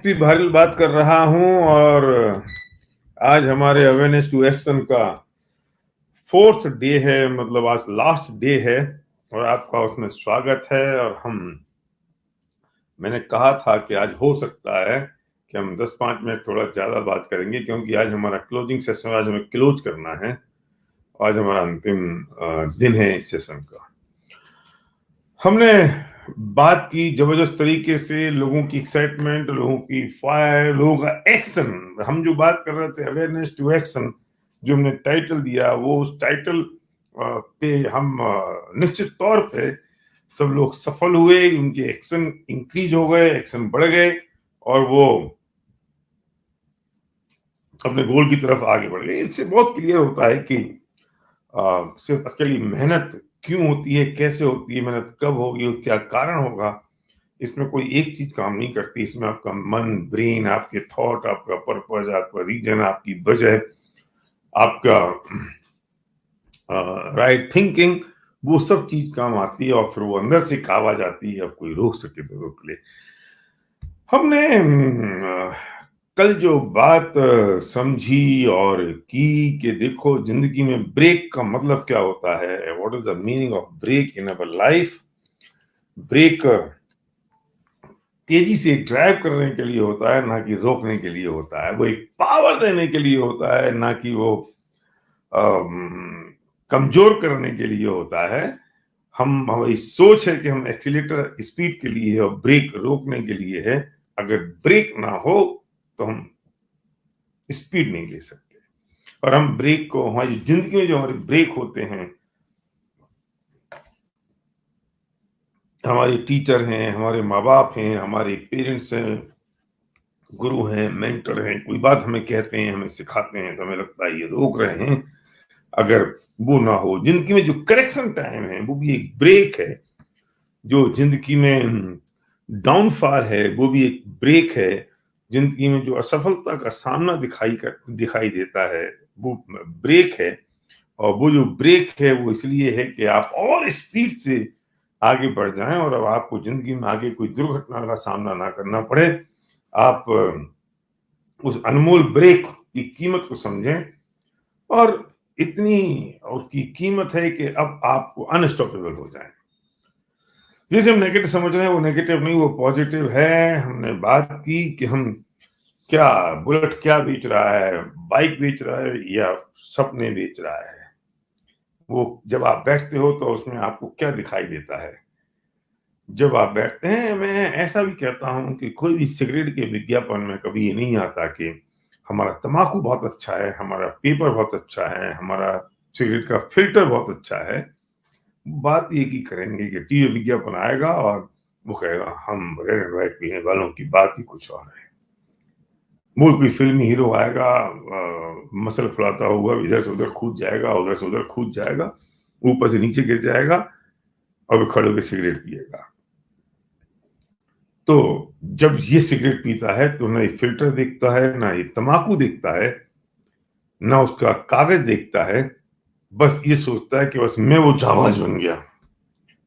SP Bharill बात कर रहा हूं और आज हमारे अवेयरनेस टू एक्शन का 4th डे है, मतलब आज लास्ट डे है और आपका उसमें स्वागत है। और मैंने कहा था कि आज हो सकता है कि हम 10-5 मिनट थोड़ा ज्यादा बात करेंगे, क्योंकि आज हमारा क्लोजिंग सेशन, आज हमें क्लोज करना है। आज हमारा अंतिम दिन है इस सेशन का। हमने बात की जबरदस्त तरीके से, लोगों की एक्साइटमेंट, लोगों की फायर, लोगों का एक्शन। हम जो बात कर रहे थे अवेयरनेस टू एक्शन, जो हमने टाइटल दिया, वो उस टाइटल पे हम निश्चित तौर पे सब लोग सफल हुए। उनके एक्शन इंक्रीज हो गए, एक्शन बढ़ गए और वो अपने गोल की तरफ आगे बढ़ गए। इससे बहुत क्लियर होता है कि सिर्फ अकेली मेहनत क्यों होती है, कैसे होती है, मेहनत कब होगी, क्या कारण होगा, इसमें कोई एक चीज काम नहीं करती। इसमें आपका मन, ब्रेन, आपके थॉट, आपका पर्पस, आपका रीजन, आपकी वजह, आपका राइट थिंकिंग, वो सब चीज काम आती है और फिर वो अंदर से एक आवाज आती है, अब कोई रोक सके तो रोक ले। हमने कल जो बात समझी और की कि देखो, जिंदगी में ब्रेक का मतलब क्या होता है, what is the meaning of break in our life. Break तेजी से ड्राइव करने के लिए होता है, ना कि रोकने के लिए होता है। वो एक पावर देने के लिए होता है, ना कि वो कमजोर करने के लिए होता है। हमारी सोच है कि हम एक्सीलेटर स्पीड के लिए है और ब्रेक रोकने के लिए है। अगर ब्रेक ना हो तो हम स्पीड नहीं ले सकते। और हम ब्रेक को, हमारी जिंदगी में जो हमारे ब्रेक होते हैं, हमारे टीचर हैं, हमारे माँ बाप हैं, हमारे पेरेंट्स हैं, गुरु हैं, मेंटर हैं, कोई बात हमें कहते हैं, हमें सिखाते हैं, तो हमें लगता है ये रोक रहे हैं। अगर वो ना हो, जिंदगी में जो करेक्शन टाइम है वो भी एक ब्रेक है। जो जिंदगी में डाउनफॉल है वो भी एक ब्रेक है। जिंदगी में जो असफलता का सामना दिखाई देता है वो ब्रेक है। और वो जो ब्रेक है वो इसलिए है कि आप और स्पीड से आगे बढ़ जाएं और अब आपको जिंदगी में आगे कोई दुर्घटना का सामना ना करना पड़े। आप उस अनमोल ब्रेक की कीमत को समझें, और इतनी उसकी कीमत है कि अब आपको अनस्टॉपेबल हो जाए। जैसे हम नेगेटिव समझ रहे हैं, वो नेगेटिव नहीं, वो पॉजिटिव है। हमने बात की कि हम क्या, बुलेट क्या बेच रहा है, बाइक बेच रहा है या सपने बेच रहा है। वो जब आप बैठते हो तो उसमें आपको क्या दिखाई देता है। जब आप बैठते हैं, मैं ऐसा भी कहता हूं कि कोई भी सिगरेट के विज्ञापन में कभी ये नहीं आता कि हमारा तम्बाकू बहुत अच्छा है, हमारा पेपर बहुत अच्छा है, हमारा सिगरेट का फिल्टर बहुत अच्छा है। बात ये की करेंगे कि टीवी विज्ञापन आएगा और वो कहेगा हम रेड एंड व्हाइट पीने वालों की बात ही कुछ और है। वो कोई फिल्मी हीरो आएगा, मसल फुलाता हुआ इधर से उधर कूद जाएगा, उधर से उधर कूद जाएगा, ऊपर से नीचे गिर जाएगा और वो खड़े होकर सिगरेट पिएगा। तो जब ये सिगरेट पीता है तो ना ही फिल्टर देखता है, ना ही तम्बाकू देखता है, ना उसका कागज देखता है। बस ये सोचता है कि बस मैं वो जाबाज बन गया,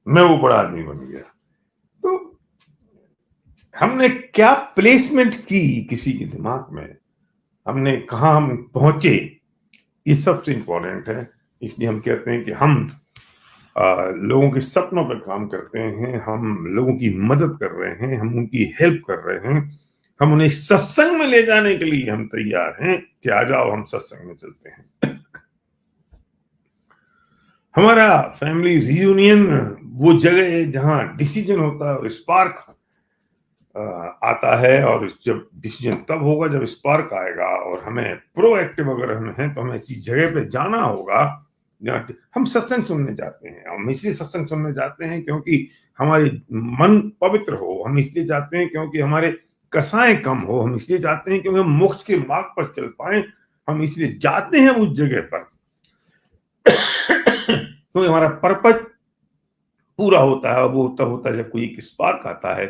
मैं वो बड़ा आदमी बन गया। तो हमने क्या प्लेसमेंट की किसी के दिमाग में, हमने कहा हम पहुंचे, ये सबसे इंपॉर्टेंट है। इसलिए हम कहते हैं कि हम लोगों के सपनों पर काम करते हैं, हम लोगों की मदद कर रहे हैं, हम उनकी हेल्प कर रहे हैं, हम उन्हें सत्संग में ले जाने के लिए हम तैयार हैं कि आ जाओ हम सत्संग में चलते हैं। हमारा फैमिली रियूनियन वो जगह है जहां डिसीजन होता है और स्पार्क आता है। और जब डिसीजन तब होगा जब स्पार्क आएगा। और हमें प्रोएक्टिव अगर हम हैं तो हमें ऐसी जगह पे जाना होगा जहाँ हम सत्संग सुनने जाते हैं। हम इसलिए सत्संग सुनने जाते हैं क्योंकि हमारे मन पवित्र हो, हम इसलिए जाते हैं क्योंकि हमारे कसाएं कम हो, हम इसलिए जाते हैं क्योंकि हम मोक्ष के मार्ग पर चल पाए, हम इसलिए जाते हैं उस जगह पर। तो हमारा पर्पज पूरा होता है और वो तब होता है जब कोई एक स्पार्क आता है।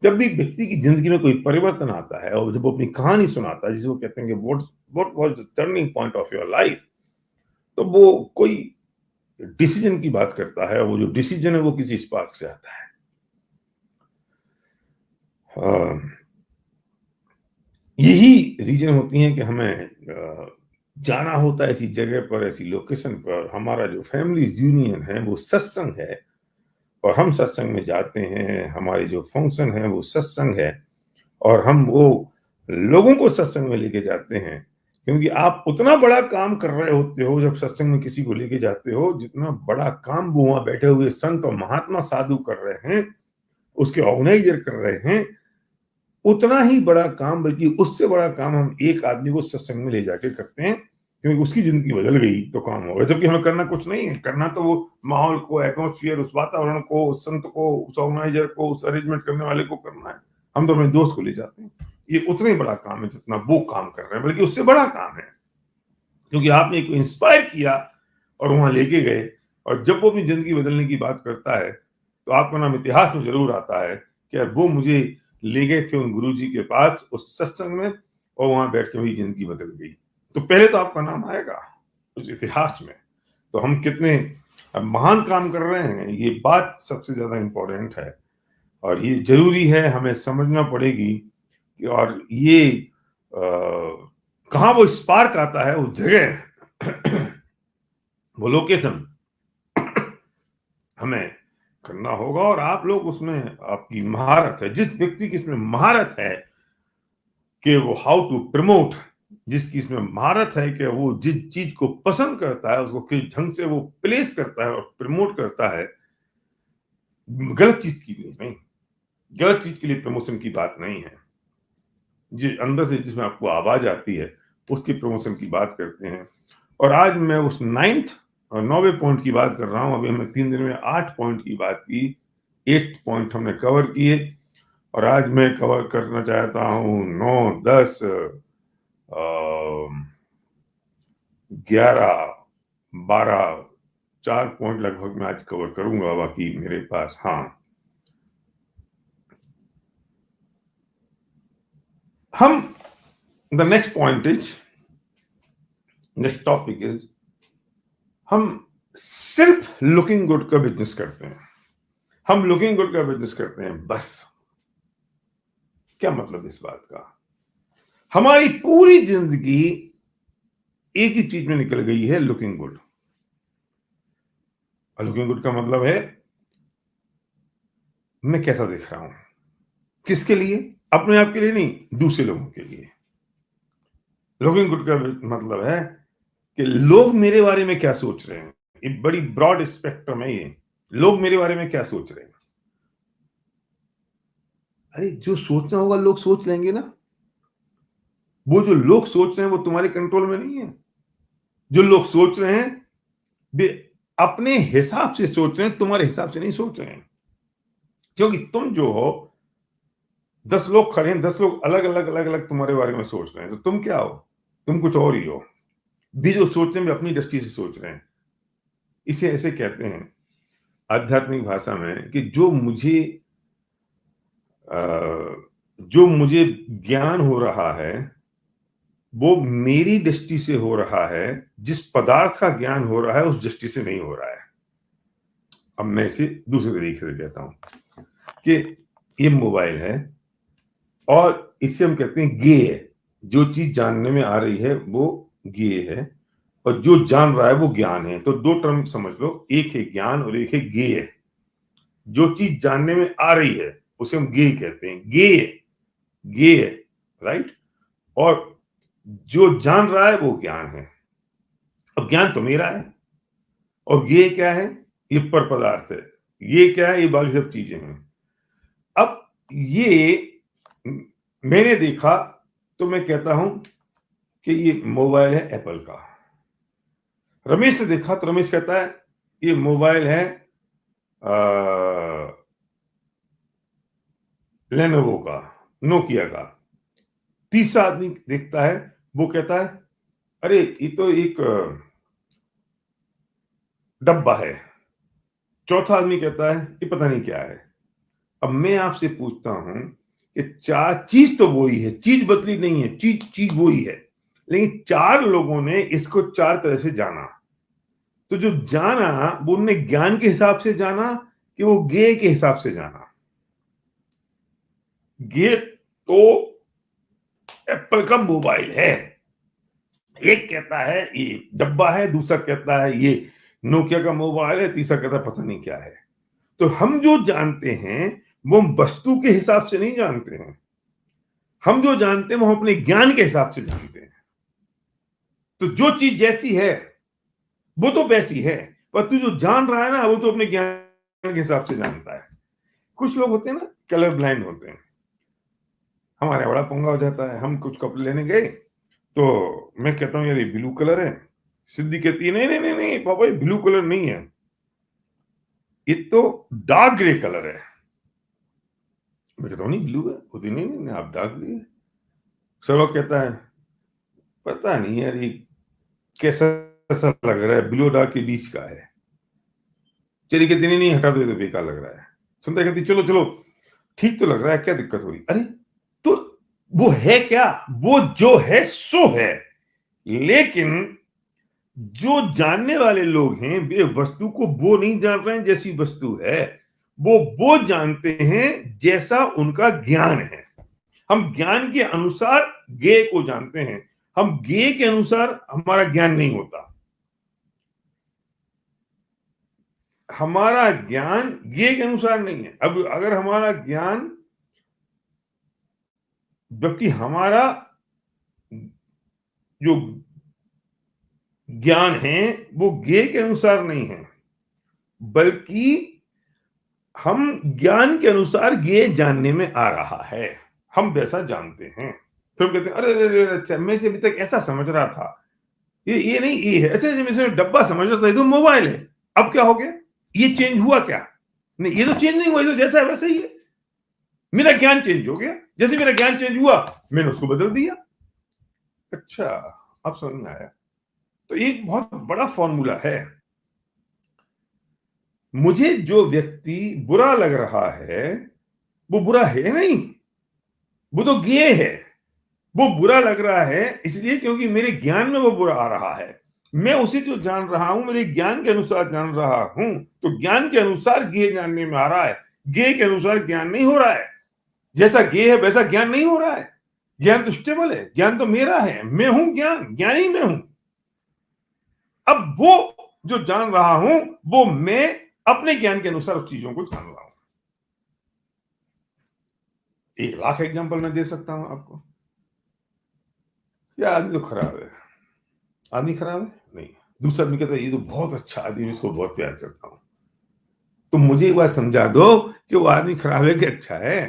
जब भी व्यक्ति की जिंदगी में कोई परिवर्तन आता है और जब वो अपनी कहानी सुनाता है, जिसे वो कहते हैं कि what was the turning point of your life, तो वो कोई डिसीजन की बात करता है। वो जो डिसीजन है वो किसी स्पार्क से आता है। यही रीजन होती हैं कि हमें जाना होता है ऐसी जगह पर, ऐसी लोकेशन पर। हमारा जो फैमिली यूनियन है वो सत्संग है, और हम सत्संग में जाते हैं। हमारी जो फंक्शन है वो सत्संग है, और हम वो लोगों को सत्संग में लेके जाते हैं। क्योंकि आप उतना बड़ा काम कर रहे होते हो जब सत्संग में किसी को लेके जाते हो, जितना बड़ा काम वो वहां बैठे हुए संत और महात्मा साधु कर रहे हैं, उसके ऑर्गेनाइजर कर रहे हैं, उतना ही बड़ा काम, बल्कि उससे बड़ा काम हम एक आदमी को सत्संग में ले जाके करते हैं। क्योंकि उसकी जिंदगी बदल गई तो काम हो गया, जबकि हमें करना कुछ नहीं है। करना तो वो माहौल को, एटमोस्फियर, उस वातावरण को, उस संत को, उस ऑर्गेनाइजर को, उस अरेंजमेंट करने वाले को करना है। हम तो अपने दोस्त को ले जाते हैं। ये उतना ही बड़ा काम है जितना वो काम कर रहे हैं, बल्कि उससे बड़ा काम है। क्योंकि आपने एक इंस्पायर किया और वहां लेके गए, और जब वो अपनी जिंदगी बदलने की बात करता है तो आपका नाम इतिहास में जरूर आता है कि वो मुझे ले गए थे उन गुरु जी के पास उस सत्संग में, और वहां बैठ के मेरी जिंदगी बदल गई। तो पहले तो आपका नाम आएगा उस इतिहास में। तो हम कितने महान काम कर रहे हैं, ये बात सबसे ज्यादा इंपॉर्टेंट है, और ये जरूरी है, हमें समझना पड़ेगी। और ये कहाँ वो स्पार्क आता है, उस जगह वो लोकेशन हमें करना होगा। और आप लोग उसमें, आपकी महारत है, जिस व्यक्ति की इसमें महारत है कि वो हाउ टू प्रमोट, जिसकी इसमें महारत है कि वो जिस चीज को पसंद करता है उसको किस ढंग से वो प्लेस करता है और प्रमोट करता है, गलत चीज के लिए नहीं, गलत चीज के लिए प्रमोशन की बात नहीं है। जो अंदर से जिसमें आपको आवाज आती है उसकी प्रमोशन की बात करते हैं। और आज मैं उस 9th और 9वें पॉइंट की बात कर रहा हूं। अभी हमने 3 दिन में 8 पॉइंट की बात की, 8 पॉइंट हमने कवर किए, और आज मैं कवर करना चाहता हूं 9, 10, 11, 12, 4 पॉइंट लगभग मैं आज कवर करूंगा। बाकी मेरे पास, हाँ, हम the next point is, next topic is, हम सिर्फ लुकिंग गुड का बिजनेस करते हैं। हम लुकिंग गुड का बिजनेस करते हैं बस। क्या मतलब इस बात का? हमारी पूरी जिंदगी एक ही चीज में निकल गई है, लुकिंग गुड। और लुकिंग गुड का मतलब है मैं कैसा दिख रहा हूं, किसके लिए? अपने आप के लिए नहीं, दूसरे लोगों के लिए। लुकिंग गुड का मतलब है कि लोग मेरे बारे में क्या सोच रहे हैं। ये बड़ी ब्रॉड स्पेक्ट्रम है ये। लोग मेरे बारे में क्या सोच रहे हैं? अरे जो सोचना होगा लोग सोच लेंगे ना। वो जो लोग सोच रहे हैं वो तुम्हारे कंट्रोल में नहीं है। जो लोग सोच रहे हैं वे अपने हिसाब से सोच रहे हैं, तुम्हारे हिसाब से नहीं सोच रहे हैं। क्योंकि तुम जो हो, 10 लोग खड़े हैं, 10 लोग अलग अलग अलग अलग तुम्हारे बारे में सोच रहे हैं, तो तुम क्या हो? तुम कुछ और ही हो। भी जो सोच रहे हैं वे अपनी दृष्टि से सोच रहे हैं। इसे ऐसे कहते हैं आध्यात्मिक भाषा में कि जो मुझे ज्ञान हो रहा है वो मेरी दृष्टि से हो रहा है, जिस पदार्थ का ज्ञान हो रहा है उस दृष्टि से नहीं हो रहा है। अब मैं इसे दूसरे तरीके से कहता हूं कि ये मोबाइल है और इसे हम कहते हैं गे है। जो चीज जानने में आ रही है वो गे है, और जो जान रहा है वो ज्ञान है। तो दो टर्म समझ लो, एक है ज्ञान और एक है गे है। जो चीज जानने में आ रही है उसे हम गे कहते हैं, गे है, राइट। और जो जान रहा है वो ज्ञान है। अब ज्ञान तो मेरा है, और ये क्या है? ये पर पदार्थ है। ये क्या है? ये बाकी सब चीजें हैं। अब ये मैंने देखा तो मैं कहता हूं कि ये मोबाइल है एप्पल का। रमेश ने देखा तो रमेश कहता है ये मोबाइल है लेनोवो का, नोकिया का। तीसरा आदमी देखता है, वो कहता है अरे ये तो एक डब्बा है। चौथा आदमी कहता है ये पता नहीं क्या है। अब मैं आपसे पूछता हूं कि चार चीज तो वही है, चीज बदली नहीं है, चीज चीज वही है, लेकिन चार लोगों ने इसको चार तरह से जाना। तो जो जाना वो उन्होंने ज्ञान के हिसाब से जाना कि वो ज्ञेय के हिसाब से जाना। ज्ञेय तो एप्पल का मोबाइल है, एक कहता है ये डब्बा है, दूसरा कहता है ये नोकिया का मोबाइल है, तीसरा कहता है पता नहीं क्या है। तो हम जो जानते हैं वो वस्तु के हिसाब से नहीं जानते हैं, हम जो जानते हैं वो अपने ज्ञान के हिसाब से जानते हैं। तो जो चीज जैसी है वो तो वैसी है, पर तू जो जान रहा है ना वो तो अपने ज्ञान के हिसाब से जानता है। कुछ लोग होते हैं ना कलर ब्लाइंड होते हैं, हमारे बड़ा पंगा हो जाता है। हम कुछ कपड़े लेने गए तो मैं कहता हूँ यार ये ब्लू कलर है, सिद्धि कहती है नहीं नहीं नहीं नहीं पापा ये ब्लू कलर नहीं है, ये तो डार्क ग्रे कलर है। मैं कहता हूँ नहीं ब्लू है, बोलती नहीं नहीं नहीं आप डार्क ग्रे है। सब कहता है पता नहीं यार ये कैसा सा लग रहा है, ब्लू डार्क के बीच का है। चली कहती नहीं नहीं हटा दो ये तो बेकार लग रहा है। सुनता कहती चलो चलो ठीक तो लग रहा है, क्या दिक्कत हो रही। अरे तो वो है क्या, वो जो है सो है। लेकिन जो जानने वाले लोग हैं वे वस्तु को वो नहीं जान रहे हैं जैसी वस्तु है, वो जानते हैं जैसा उनका ज्ञान है। हम ज्ञान के अनुसार ज्ञेय को जानते हैं, हम ज्ञेय के अनुसार हमारा ज्ञान नहीं होता। हमारा ज्ञान ज्ञेय के अनुसार नहीं है। अब अगर हमारा ज्ञान, जबकि हमारा जो ज्ञान है वो ज्ञेय के अनुसार नहीं है, बल्कि हम ज्ञान के अनुसार ज्ञेय जानने में आ रहा है, हम वैसा जानते हैं। फिर हम कहते हैं अरे अरे अच्छा मैं से अभी तक ऐसा समझ रहा था, ये नहीं ये है, अच्छा मैं से डब्बा समझ रहा था ये तो मोबाइल है, अब क्या हो गया, ये चेंज हुआ क्या? नहीं ये तो चेंज नहीं हुआ, ये तो जैसा है वैसा ही है। मेरा ज्ञान चेंज हो गया, जैसे मेरा ज्ञान चेंज हुआ मैंने उसको बदल दिया। अच्छा अब समझ में आया। तो एक बहुत बड़ा फॉर्मूला है। मुझे जो व्यक्ति बुरा लग रहा है वो बुरा है नहीं, वो तो ज्ञेय है। वो बुरा लग रहा है इसलिए क्योंकि मेरे ज्ञान में वो बुरा आ रहा है। मैं उसे जो जान रहा हूं मेरे ज्ञान के अनुसार जान रहा हूं, तो ज्ञान के अनुसार ज्ञेय जानने में आ रहा है, ज्ञेय के अनुसार ज्ञान नहीं हो रहा है। जैसा ज्ञेय है वैसा ज्ञान नहीं हो रहा है। ज्ञान तो स्टेबल है, ज्ञान तो मेरा है, मैं हूं ज्ञान, ज्ञानी मैं हूं। अब वो जो जान रहा हूं वो मैं अपने ज्ञान के अनुसार उस चीजों को जान रहा हूं। 1,00,000 एग्जाम्पल मैं दे सकता हूं आपको। या आदमी तो खराब है, आदमी खराब है नहीं, दूसरा आदमी कहता है ये तो बहुत अच्छा आदमी, इसको बहुत प्यार करता हूं। तो मुझे एक बात समझा दो कि वो आदमी खराब है कि अच्छा है।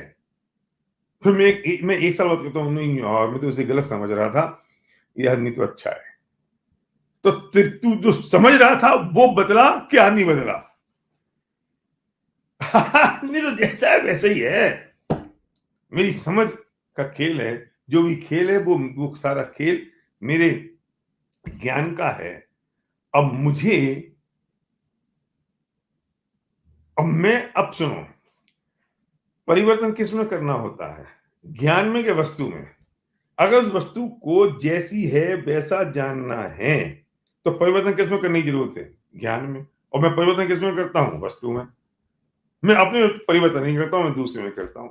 फिर मैं एक साल बाद कहता हूँ नहीं और मैं तो उसे गलत समझ रहा था, ये आदमी तो अच्छा है। तो तू जो समझ रहा था वो बदला कि आदमी बदला? आदमी तो जैसा है वैसा ही है। मेरी समझ का खेल है, जो भी खेल है वो सारा खेल मेरे ज्ञान का है। अब मुझे अब सुनो, परिवर्तन किस में करना होता है, ज्ञान में या वस्तु में? अगर उस वस्तु को जैसी है वैसा जानना है तो परिवर्तन किस में करने की जरूरत है, ज्ञान में। और मैं परिवर्तन किस में करता हूं, वस्तु में। मैं अपने परिवर्तन नहीं करता हूं, मैं दूसरे में करता हूं।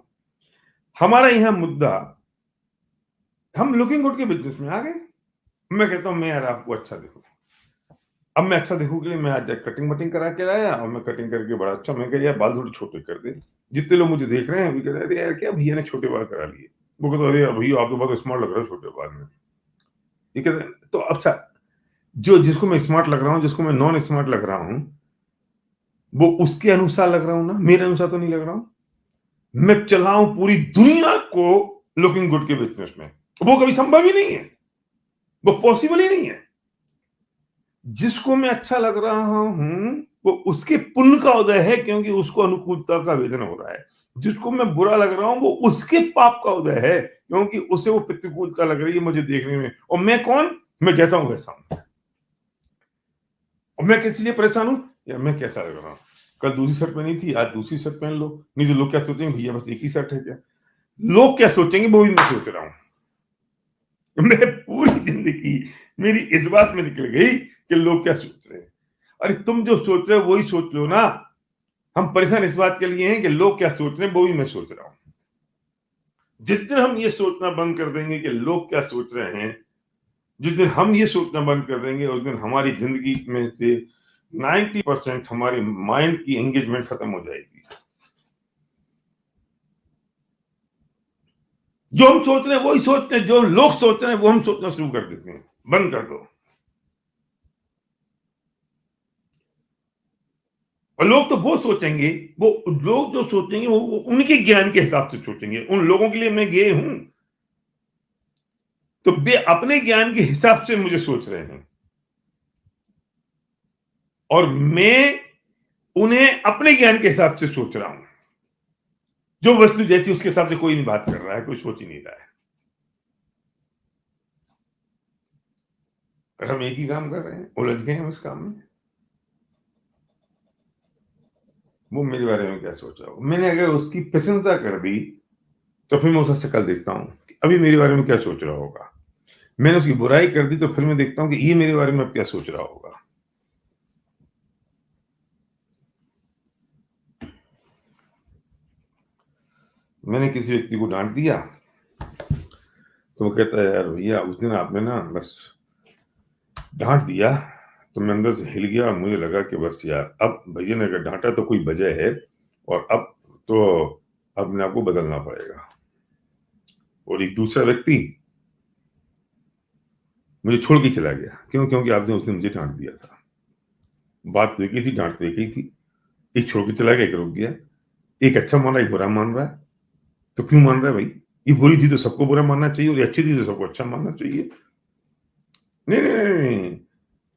हमारा यहां मुद्दा, हम लुकिंग गुड के बिजनेस में आ गए। मैं कहता हूं मैं यार आपको अच्छा दिखूं, अब मैं अच्छा दिखूं के लिए मैं आज कटिंग वटिंग करा के लाया और मैं कटिंग करके बड़ा अच्छा, मैं कह यार बाल थोड़े छोटे कर दे। जितने लोग मुझे देख रहे हैं अभी कह रहे हैं यार क्या भैया ने छोटे बाल करा लिए। वो कहते अरे भैया आप तो बहुत स्मार्ट लग रहे हो छोटे बाल में। ये कहते तो अच्छा, जो जिसको मैं स्मार्ट लग रहा हूं, जिसको मैं नॉन स्मार्ट लग रहा हूं, वो उसके अनुसार लग रहा हूं ना, मेरे अनुसार तो नहीं लग रहा हूं। मैं चलाऊं पूरी दुनिया को लुकिंग गुड के बिजनेस में, वो कभी संभव ही नहीं है, वो पॉसिबल ही नहीं है। जिसको मैं अच्छा लग रहा हूं वो उसके पुण्य का उदय है, क्योंकि उसको अनुकूलता का वेदन हो रहा है। जिसको मैं बुरा लग रहा हूं वो उसके पाप का उदय है, क्योंकि उसे वो प्रतिकूलता लग रही है मुझे देखने में। और मैं कौन, मैं जैसा हूं वैसा हूं। और मैं किस लिए परेशान हूं, या मैं कैसा लग रहा हूं। कल दूसरी शर्ट पहनी थी, आज दूसरी शर्ट पहन लो, नहीं तो लोग क्या सोचेंगे भैया बस एक ही शर्ट है क्या। लोग क्या सोचेंगे वो भी मैं सोच रहा हूं। मैं पूरी जिंदगी मेरी इस बात में निकल गई कि लोग क्या सोच रहे हैं। अरे तुम जो सोच रहे हो वही सोच लो ना। हम परेशान इस बात के लिए हैं कि लोग क्या सोच रहे हैं वो भी मैं सोच रहा हूं। जिस दिन हम ये सोचना बंद कर देंगे कि लोग क्या सोच रहे हैं, जिस दिन हम ये सोचना बंद कर देंगे, उस दिन हमारी जिंदगी में से 90% हमारे माइंड की एंगेजमेंट खत्म हो जाएगी। जो हम सोच रहे हैं वही सोचते हैं, जो लोग सोच रहे हैं वो हम सोचना शुरू कर देते हैं। बंद कर दो। और लोग तो वो सोचेंगे, वो लोग जो सोचेंगे वो उनके ज्ञान के हिसाब से सोचेंगे। उन लोगों के लिए मैं गे हूं, तो वे अपने ज्ञान के हिसाब से मुझे सोच रहे हैं, और मैं उन्हें अपने ज्ञान के हिसाब से सोच रहा हूं। जो वस्तु जैसी उसके हिसाब से कोई नहीं बात कर रहा है, कोई सोच ही नहीं रहा है। और हम एक ही काम कर रहे हैं, उलझ गए हैं उस काम में। वो मेरे बारे में क्या सोच रहा हो, मैंने अगर उसकी प्रशंसा कर दी तो फिर मैं उसका शक्ल देखता हूं कि अभी मेरे बारे में क्या सोच रहा होगा। मैंने उसकी बुराई कर दी तो फिर मैं देखता हूं कि ये मेरे बारे में अब क्या सोच रहा होगा। मैंने किसी व्यक्ति को डांट दिया तो वो कहता है, यार भैया उस दिन आपने ना बस डांट दिया तो मैं अंदर से हिल गया और मुझे लगा कि बस यार अब भैया ने अगर डांटा तो कोई वजह है, और अब तो अपने आप को बदलना पड़ेगा। और एक दूसरा व्यक्ति मुझे छोड़ के चला गया। क्यों? क्योंकि आपने उस दिन मुझे डांट दिया था। बात तो एक ही थी, डांट तो एक ही थी। एक छोड़ के चला गया, एक रुक गया। एक अच्छा मान रहा है, एक बुरा मान रहा है। तो क्यों मान रहा है भाई? ये बुरी थी तो सबको बुरा मानना चाहिए, और ये अच्छी थी तो सबको अच्छा मानना चाहिए। नहीं नहीं नहीं नहीं।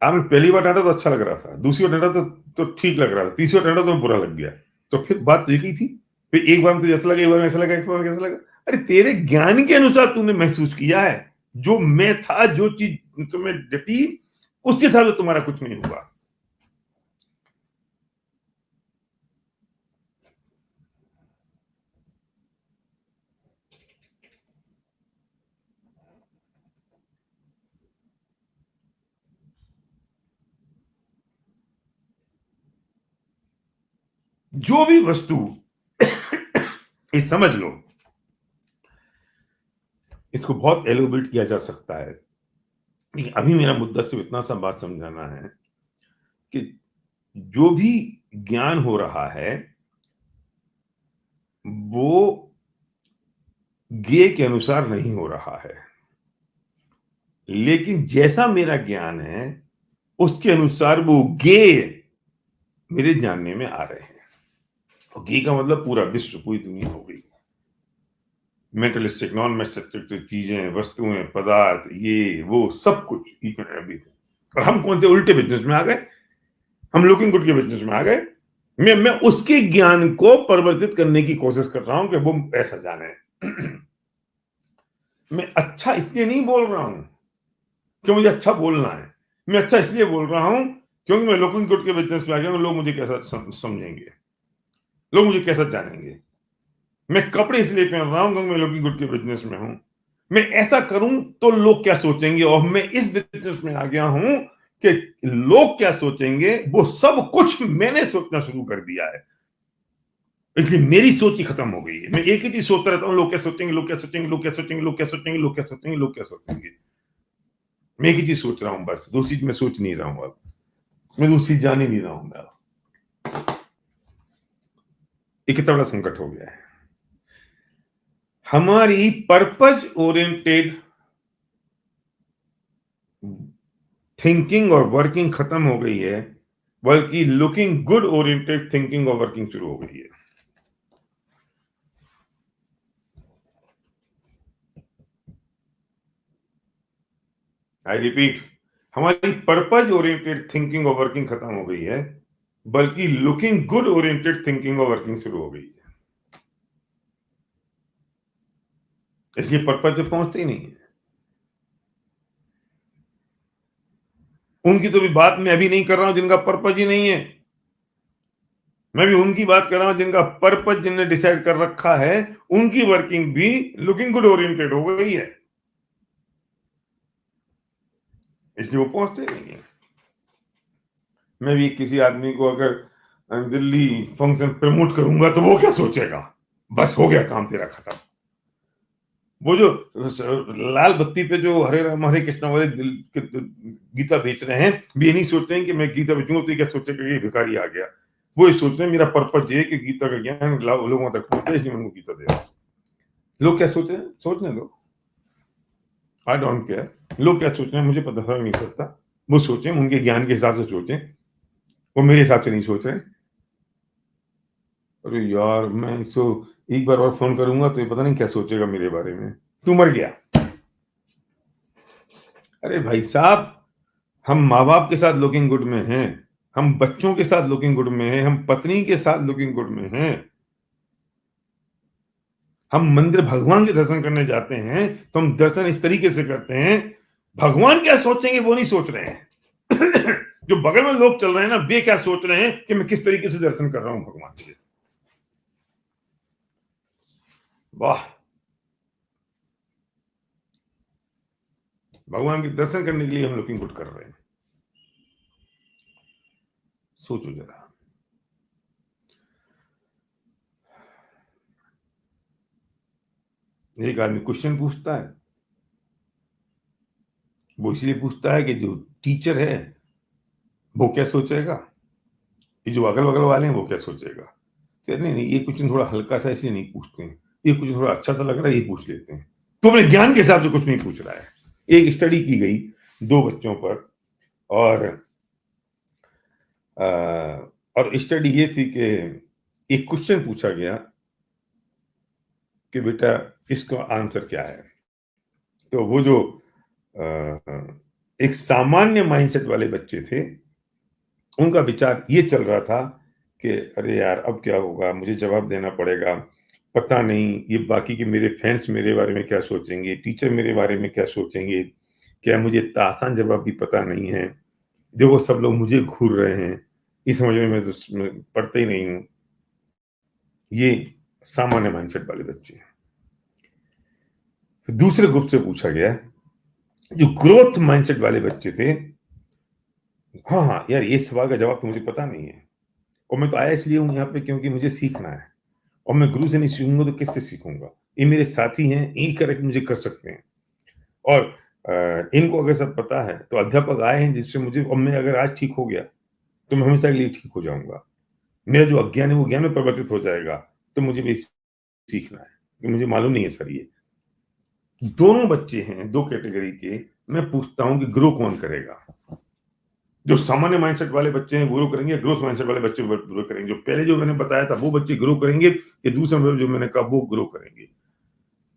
आपने पहली बार डांटा तो अच्छा लग रहा था, दूसरी बार डांटा तो ठीक लग रहा था, तीसरी बार डांटा तो बुरा लग गया। तो फिर बात तो एक ही थी। फिर एक बार में तुझे ऐसा लगा, एक बार में ऐसा लगा, एक बार में कैसा लगा। अरे तेरे ज्ञान के अनुसार तूने महसूस किया है। जो मैं था, जो चीज तुम्हें डटी, उसके हिसाब से तुम्हारा कुछ नहीं हुआ। जो भी वस्तु ये समझ लो, इसको बहुत एलोबरेट किया जा सकता है, लेकिन अभी मेरा मुद्दा सिर्फ इतना सा बात समझाना है कि जो भी ज्ञान हो रहा है वो ज्ञेय के अनुसार नहीं हो रहा है, लेकिन जैसा मेरा ज्ञान है उसके अनुसार वो ज्ञेय मेरे जानने में आ रहे हैं। और ज्ञेय का मतलब पूरा विश्व, पूरी दुनिया हो गई। मेटलिस्टिक, नॉन मेटलिस्टिक चीजें, वस्तुएं, पदार्थ, ये वो सब कुछ, ईच एंड एवरीथिंग। और हम कौन से उल्टे बिजनेस में आ गए? हम लुकिंग गुड के बिजनेस में आ गए। मैं उसके ज्ञान को परिवर्तित करने की कोशिश कर रहा हूं कि वो ऐसा जाने। मैं अच्छा इसलिए नहीं बोल रहा हूं कि मुझे अच्छा बोलना है। मैं अच्छा इसलिए बोल रहा हूं क्योंकि मैं लुकिंग गुड के बिजनेस में आ गया हूं। लोग मुझे कैसा समझेंगे, लोग मुझे कैसा जानेंगे। मैं कपड़े इसलिए पहन रहा हूं क्योंकि मैं लुकिंग गुड के बिजनेस में हूं। मैं ऐसा करूं तो लोग क्या सोचेंगे, और मैं इस बिजनेस में आ गया हूं कि लोग क्या सोचेंगे वो सब कुछ मैंने सोचना शुरू कर दिया है। इसलिए मेरी सोच ही खत्म हो गई है। मैं एक ही चीज सोचता रहता हूं, लोग क्या सोचेंगे, लोग क्या सोचेंगे, लोग क्या सोचेंगे, लोग क्या सोचेंगे, लोग क्या सोचेंगे, लोग क्या सोचेंगे। मैं एक ही चीज सोच रहा हूं बस, दूसरी चीज मैं सोच नहीं रहा हूं। अब मैं दूसरी चीज जान ही नहीं रहा हूं। मैं ये कितना बड़ा संकट हो गया है। हमारी पर्पज ओरिएंटेड थिंकिंग और वर्किंग खत्म हो गई है, बल्कि लुकिंग गुड ओरिएंटेड थिंकिंग और वर्किंग शुरू हो गई है। आई रिपीट, हमारी पर्पज ओरिएंटेड थिंकिंग और वर्किंग खत्म हो गई है, बल्कि लुकिंग गुड ओरिएंटेड थिंकिंग और वर्किंग शुरू हो गई है। इसलिए पर्पज पे पहुंचते ही नहीं है। उनकी तो भी बात मैं अभी नहीं कर रहा हूं जिनका पर्पज ही नहीं है। मैं भी उनकी बात कर रहा हूं जिनका पर्पज, जिनने डिसाइड कर रखा है, उनकी वर्किंग भी लुकिंग गुड ओरिएंटेड हो गई है। इसलिए वो पहुंचते नहीं है। मैं भी किसी आदमी को अगर दिल्ली फंक्शन प्रमोट करूंगा तो वो क्या सोचेगा? बस हो गया काम तेरा खत्म। वो जो लाल बत्ती पे जो हरे राम हरे कृष्णा वाले गीता बेच रहे हैं, ये नहीं सोचते हैं कि मैं गीता बेचूंगा तो क्या सोचेगा ये भिखारी आ गया। वो ये सोचते हैं मेरा पर्पज ये है कि गीता का ज्ञान लोगों तक पहुंचे, इसलिए मैं उनको गीता दे रहा हूं। लोग क्या सोच रहे हैं सोचने दो, आई डोंट केयर। लोग क्या सोच रहे हैं मुझे पता फर्क नहीं पड़ता। वो सोचें, उनके ज्ञान के हिसाब से सोचें, वो मेरे हिसाब से नहीं सोच रहे। अरे यार, मैं इसको एक बार और फोन करूंगा तो ये पता नहीं क्या सोचेगा मेरे बारे में, तू मर गया। अरे भाई साहब, हम माँ बाप के साथ लुकिंग गुड में हैं, हम बच्चों के साथ लुकिंग गुड में हैं, हम पत्नी के साथ लुकिंग गुड में हैं, हम मंदिर भगवान के दर्शन करने जाते हैं तो हम दर्शन इस तरीके से करते हैं, भगवान क्या सोचेंगे वो नहीं सोच रहे हैं। जो बगल में लोग चल रहे हैं ना, वे क्या सोच रहे हैं कि मैं किस तरीके से दर्शन कर रहा हूं भगवान के। वाह, भगवान के दर्शन करने के लिए हम लुकिंग गुड कर रहे हैं। सोचो जरा। एक आदमी क्वेश्चन पूछता है, वो इसलिए पूछता है कि जो टीचर है वो क्या सोचेगा, ये जो अगल बगल वाले हैं वो क्या सोचेगा। तो नहीं नहीं, ये क्वेश्चन थोड़ा हल्का सा इसलिए नहीं पूछते हैं, ये क्वेश्चन थोड़ा अच्छा सा लग रहा है ये पूछ लेते हैं। तो अपने ज्ञान के हिसाब से कुछ नहीं पूछ रहा है। एक स्टडी की गई 2 बच्चों पर, और और स्टडी ये थी कि एक क्वेश्चन पूछा गया कि बेटा इसका आंसर क्या है। तो वो जो एक सामान्य माइंडसेट वाले बच्चे थे, उनका विचार ये चल रहा था कि अरे यार अब क्या होगा, मुझे जवाब देना पड़ेगा, पता नहीं ये बाकी के मेरे फ्रेंड्स मेरे बारे में क्या सोचेंगे, टीचर मेरे बारे में क्या सोचेंगे, क्या मुझे इतना आसान जवाब भी पता नहीं है, देखो सब लोग मुझे घूर रहे हैं, इस समझ में मैं तो पढ़ता ही नहीं हूं। ये सामान्य माइंडसेट वाले बच्चे हैं। फिर दूसरे ग्रुप से पूछा गया, जो ग्रोथ माइंडसेट वाले बच्चे थे, हाँ हाँ यार ये सवाल का जवाब तो मुझे पता नहीं है, और मैं तो आया इसलिए हूं यहाँ पे क्योंकि मुझे सीखना है, और मैं गुरु से नहीं सीखूंगा तो किससे सीखूंगा, ये मेरे साथी हैं, यही करेक्ट मुझे कर सकते हैं। और इनको अगर सब पता है तो अध्यापक आए हैं जिससे मुझे, और मैं अगर आज ठीक हो गया तो मैं हमेशा के लिए ठीक हो जाऊंगा, मेरा जो अज्ञान है वो ज्ञान में परिवर्तित हो जाएगा। तो मुझे भी सीखना है, तो मुझे मालूम नहीं है सर। ये दोनों बच्चे हैं 2 कैटेगरी के, मैं पूछता हूं कि ग्रो कौन करेगा। जो सामान्य माइंडसेट वाले बच्चे हैं वो ग्रो करेंगे, ग्रोथ माइंडसेट वाले बच्चे ग्रो करेंगे। जो पहले जो मैंने बताया था वो बच्चे ग्रो करेंगे, ये दूसरे जो मैंने कहा वो ग्रो करेंगे।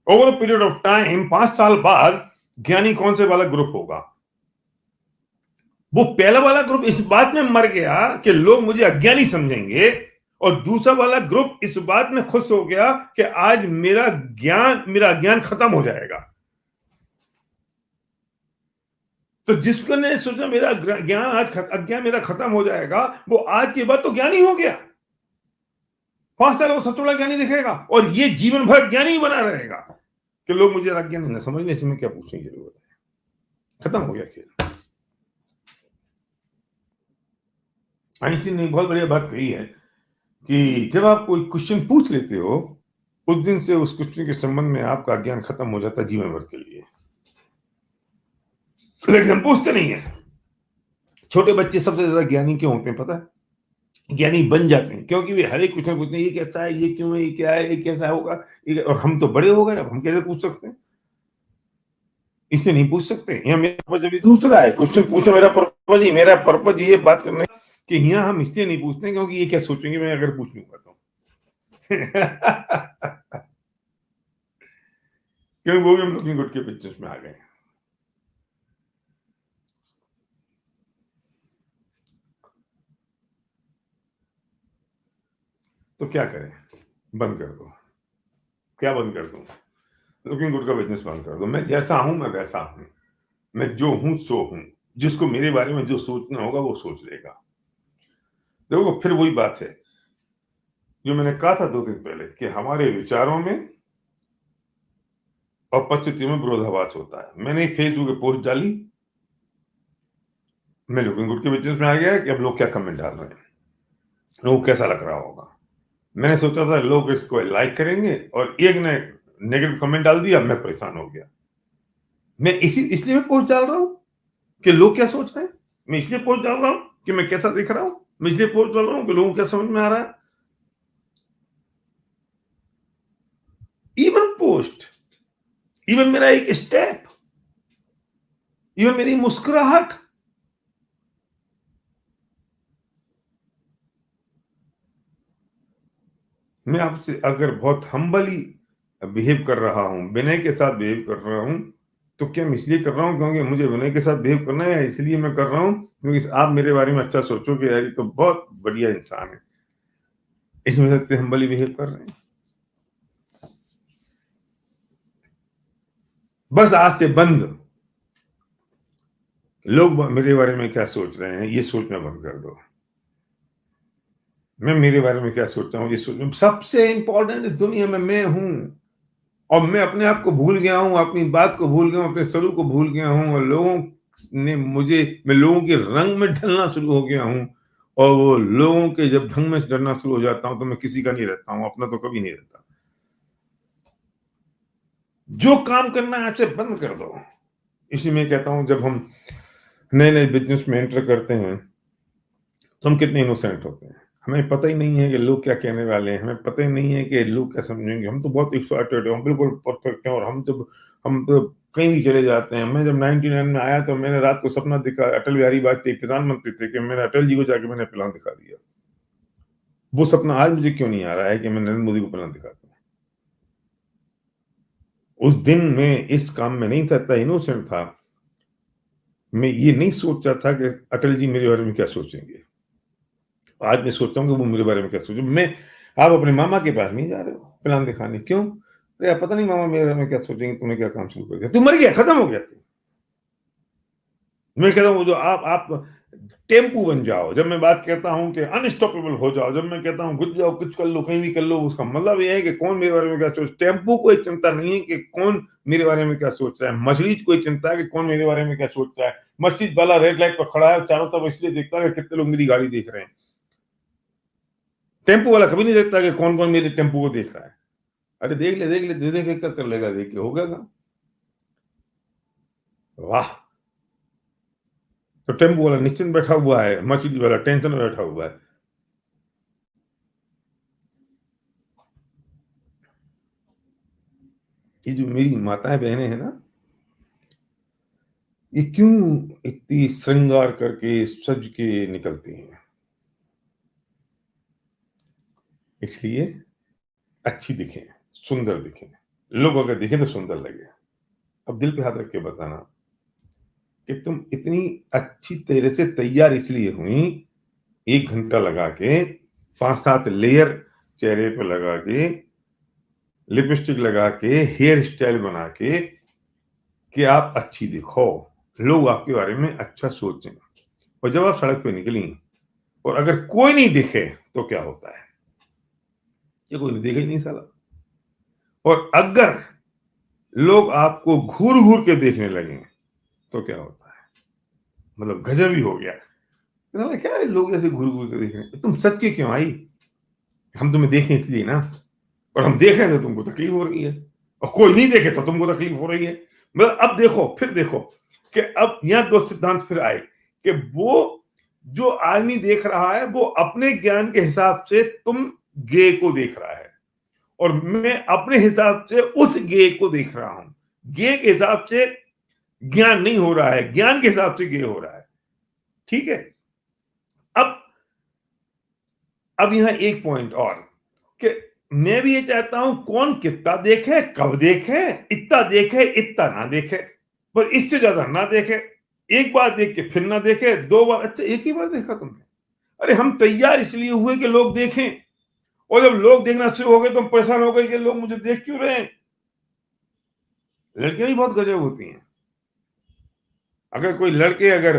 Over a period of time, 5 साल बाद ज्ञानी कौन से वाला ग्रुप होगा। वो पहला वाला ग्रुप इस बात में मर गया कि लोग मुझे अज्ञानी समझेंगे, और दूसरा वाला ग्रुप इस बात में खुश हो गया कि आज मेरा ज्ञान खत्म हो जाएगा। तो जिसको ने सोचा मेरा ज्ञान आज अज्ञान मेरा खत्म हो जाएगा, वो आज के बाद तो ज्ञानी हो गया, 5 साल वो सबसे बड़ा ज्ञानी दिखेगा, और ये जीवन भर ज्ञानी ही बना रहेगा कि लोग मुझे अज्ञानी न समझने से मैं क्या पूछने की जरूरत है। खत्म हो गया खेल। आइंस्टीन ने बहुत बढ़िया बात कही है कि जब आप कोई क्वेश्चन पूछ लेते हो, उस दिन से उस क्वेश्चन के संबंध में आपका ज्ञान खत्म हो जाता है जीवन भर के लिए। लेकिन हम पूछते नहीं है। छोटे बच्चे सबसे ज्यादा ज्ञानी क्यों होते हैं पता है? ज्ञानी बन जाते हैं क्योंकि वे हर एक क्वेश्चन पूछते हैं, ये कैसा है, ये क्यों है, ये क्या है, ये कैसा होगा। और हम तो बड़े हो गए, अब हम कैसे पूछ सकते हैं? इससे नहीं पूछ सकते। यहाँ मेरा पर्पज अभी दूसरा है, क्वेश्चन पूछो। मेरा पर्पज ये बात करना है कि यहाँ हम इसलिए नहीं पूछते क्योंकि ये क्या सोचेंगे मैं अगर पूछ लूंगा तो। क्योंकि वो भी हम लुकिंग गुड के बिजनेस में आ गए। तो क्या करें? बंद कर दो। क्या बंद कर दूं? लुकिंग गुड का बिजनेस बंद कर दो। मैं जैसा हूं मैं वैसा हूं, मैं जो हूं सो हूं। जिसको मेरे बारे में जो सोचना होगा वो सोच लेगा। देखो फिर वही बात है जो मैंने कहा था 2 दिन पहले कि हमारे विचारों में और परिस्थितियों में विरोधाभास होता है। मैंने एक फेसबुक पे पोस्ट डाली, मैं लुकिंग गुड के बिजनेस में आ गया कि अब लोग क्या कमेंट डाल रहे हैं, लोगों को कैसा लग रहा होगा। मैंने सोचा था लोग इसको लाइक करेंगे, और एक ने नेगेटिव कमेंट डाल दिया, मैं परेशान हो गया। मैं इसलिए मैं पोस्ट डाल रहा हूं कि लोग क्या सोच रहे हैं। मैं इसलिए पोस्ट डाल रहा हूं कि मैं कैसा दिख रहा हूं। मैं इसलिए पोस्ट डाल रहा हूं कि लोगों को क्या समझ में आ रहा है। इवन पोस्ट, इवन मेरा एक स्टेप, इवन मेरी मुस्कुराहट, मैं आपसे अगर बहुत हम्बली बिहेव कर रहा हूं, विनय के साथ बिहेव कर रहा हूं, तो क्या मैं इसलिए कर रहा हूं क्योंकि मुझे विनय के साथ बिहेव करना है, या इसलिए मैं कर रहा हूं क्योंकि आप मेरे बारे में अच्छा सोचो कि यार ये तो बहुत बढ़िया इंसान है, इस वजह से हम्बली बिहेव कर रहे हैं। बस आज से बंद, लोग मेरे बारे में क्या सोच रहे हैं ये सोचना बंद कर दो। मैं मेरे बारे में क्या सोचता हूँ ये सोच, सबसे इंपॉर्टेंट इस दुनिया में मैं हूं। और मैं अपने आप को भूल गया हूं, अपनी बात को भूल गया हूं, अपने स्वरूप को भूल गया हूं, और लोगों ने मुझे, मैं लोगों के रंग में ढलना शुरू हो गया हूं। और वो लोगों के जब ढंग में डरना शुरू हो जाता हूं तो मैं किसी का नहीं रहता हूं, अपना तो कभी नहीं रहता। जो काम करना है आपसे बंद कर दो। इसलिए मैं कहता हूं जब हम नए नए बिजनेस में एंटर करते हैं तो हम कितने इनोसेंट होते हैं। हमें पता ही नहीं है कि लोग क्या कहने वाले हैं, हमें पता ही नहीं है कि लोग क्या समझेंगे। हम तो बहुत एक्साइटेड हैं, हम बिल्कुल परफेक्ट हैं, और हम तो कहीं भी चले जाते हैं। मैं जब 99 में आया तो मैंने रात को सपना दिखा, अटल बिहारी वाजपेयी प्रधानमंत्री थे, कि मैंने अटल जी को जाके मैंने प्लान दिखा दिया। वो सपना आज मुझे क्यों नहीं आ रहा है कि मैं नरेंद्र मोदी को प्लान दिखा दूं। उस दिन मैं इस काम में नहीं था, इतना इनोसेंट था। मैं ये नहीं सोचता था कि अटल जी मेरे बारे में क्या सोचेंगे। आज मैं सोचता हूँ कि वो मेरे बारे में क्या सोचे। मैं, आप अपने मामा के पास नहीं जा रहे हो प्लान दिखाने, क्यों? अरे पता नहीं मामा मेरे बारे में क्या सोचेंगे, तुमने क्या काम शुरू कर दिया, तू मर गया, खत्म हो गया। मैं कहता हूँ जो आप टेम्पू बन जाओ। जब मैं बात कहता हूँ कि अनस्टॉपेबल हो जाओ, जब मैं कहता हूँ घुस जाओ, कुछ कर लो, कहीं भी कर लो, उसका मतलब यह है कि कौन मेरे बारे में क्या सोच। टेम्पू को एक चिंता नहीं है कि कौन मेरे बारे में क्या सोच रहा है। मछलीज को एक चिंता है कि कौन मेरे बारे में क्या सोच रहा है। मस्जिद वाला रेड लाइट पर खड़ा है, चारों तरफ इसलिए देखता है कि कितने लोग मेरी गाड़ी देख रहे हैं। टेम्पो वाला कभी नहीं देखता कि कौन कौन मेरे टेम्पो को देख रहा है। अरे देख ले देख ले, दे देख क्या कर लेगा, देख के हो गया काम। वाह। तो टेम्पो वाला निश्चिंत बैठा हुआ है, मछली वाला टेंशन में बैठा हुआ है। ये जो मेरी माताएं बहनें हैं ना, ये क्यों इतनी श्रृंगार करके सज के निकलती हैं? इसलिए अच्छी दिखें, सुंदर दिखें, लोग अगर दिखे तो सुंदर लगे। अब दिल पे हाथ रख के बताना कि तुम इतनी अच्छी तरह से तैयार इसलिए हुई, 1 घंटा लगा के, 5-7 लेयर चेहरे पे लगा के, लिपस्टिक लगा के, हेयर स्टाइल बना के, कि आप अच्छी दिखो, लोग आपके बारे में अच्छा सोचें। और जब आप सड़क पे निकली और अगर कोई नहीं दिखे तो क्या होता है? ये कोई नहीं दिखे ही नहीं साला। और अगर लोग आपको घूर घूर के देखने लगे तो क्या होता है? मतलब गजब ही हो गया। साला क्या है, लोग ऐसे घूर घूर के देख रहे हैं, तुम सच के क्यों आई? हम तुम्हें देखें इसलिए ना, और हम देख रहे हैं तो तुमको तकलीफ हो रही है, और कोई नहीं देखे तो तुमको तकलीफ हो रही है। मतलब अब देखो, फिर देखो कि अब यहां 2 सिद्धांत फिर आए कि वो जो आदमी देख रहा है वो अपने ज्ञान के हिसाब से तुम गे को देख रहा है, और मैं अपने हिसाब से उस गे को देख रहा हूं। गे के हिसाब से ज्ञान नहीं हो रहा है, ज्ञान के हिसाब से गे हो रहा है। ठीक है। अब अब यहां एक पॉइंट और, कि मैं भी ये चाहता हूं कौन कितना देखे, कब देखे, इतना देखे, इतना ना देखे, पर इससे ज्यादा ना देखे। एक बार देख के फिर ना देखे, 2 बार, अच्छा एक ही बार देखा तुमने। अरे हम तैयार इसलिए हुए कि लोग देखें, और जब लोग देखना शुरू हो गए तो हम परेशान हो गए कि लोग मुझे देख क्यों रहे हैं। लड़कियां भी बहुत गजब होती हैं। अगर कोई लड़के अगर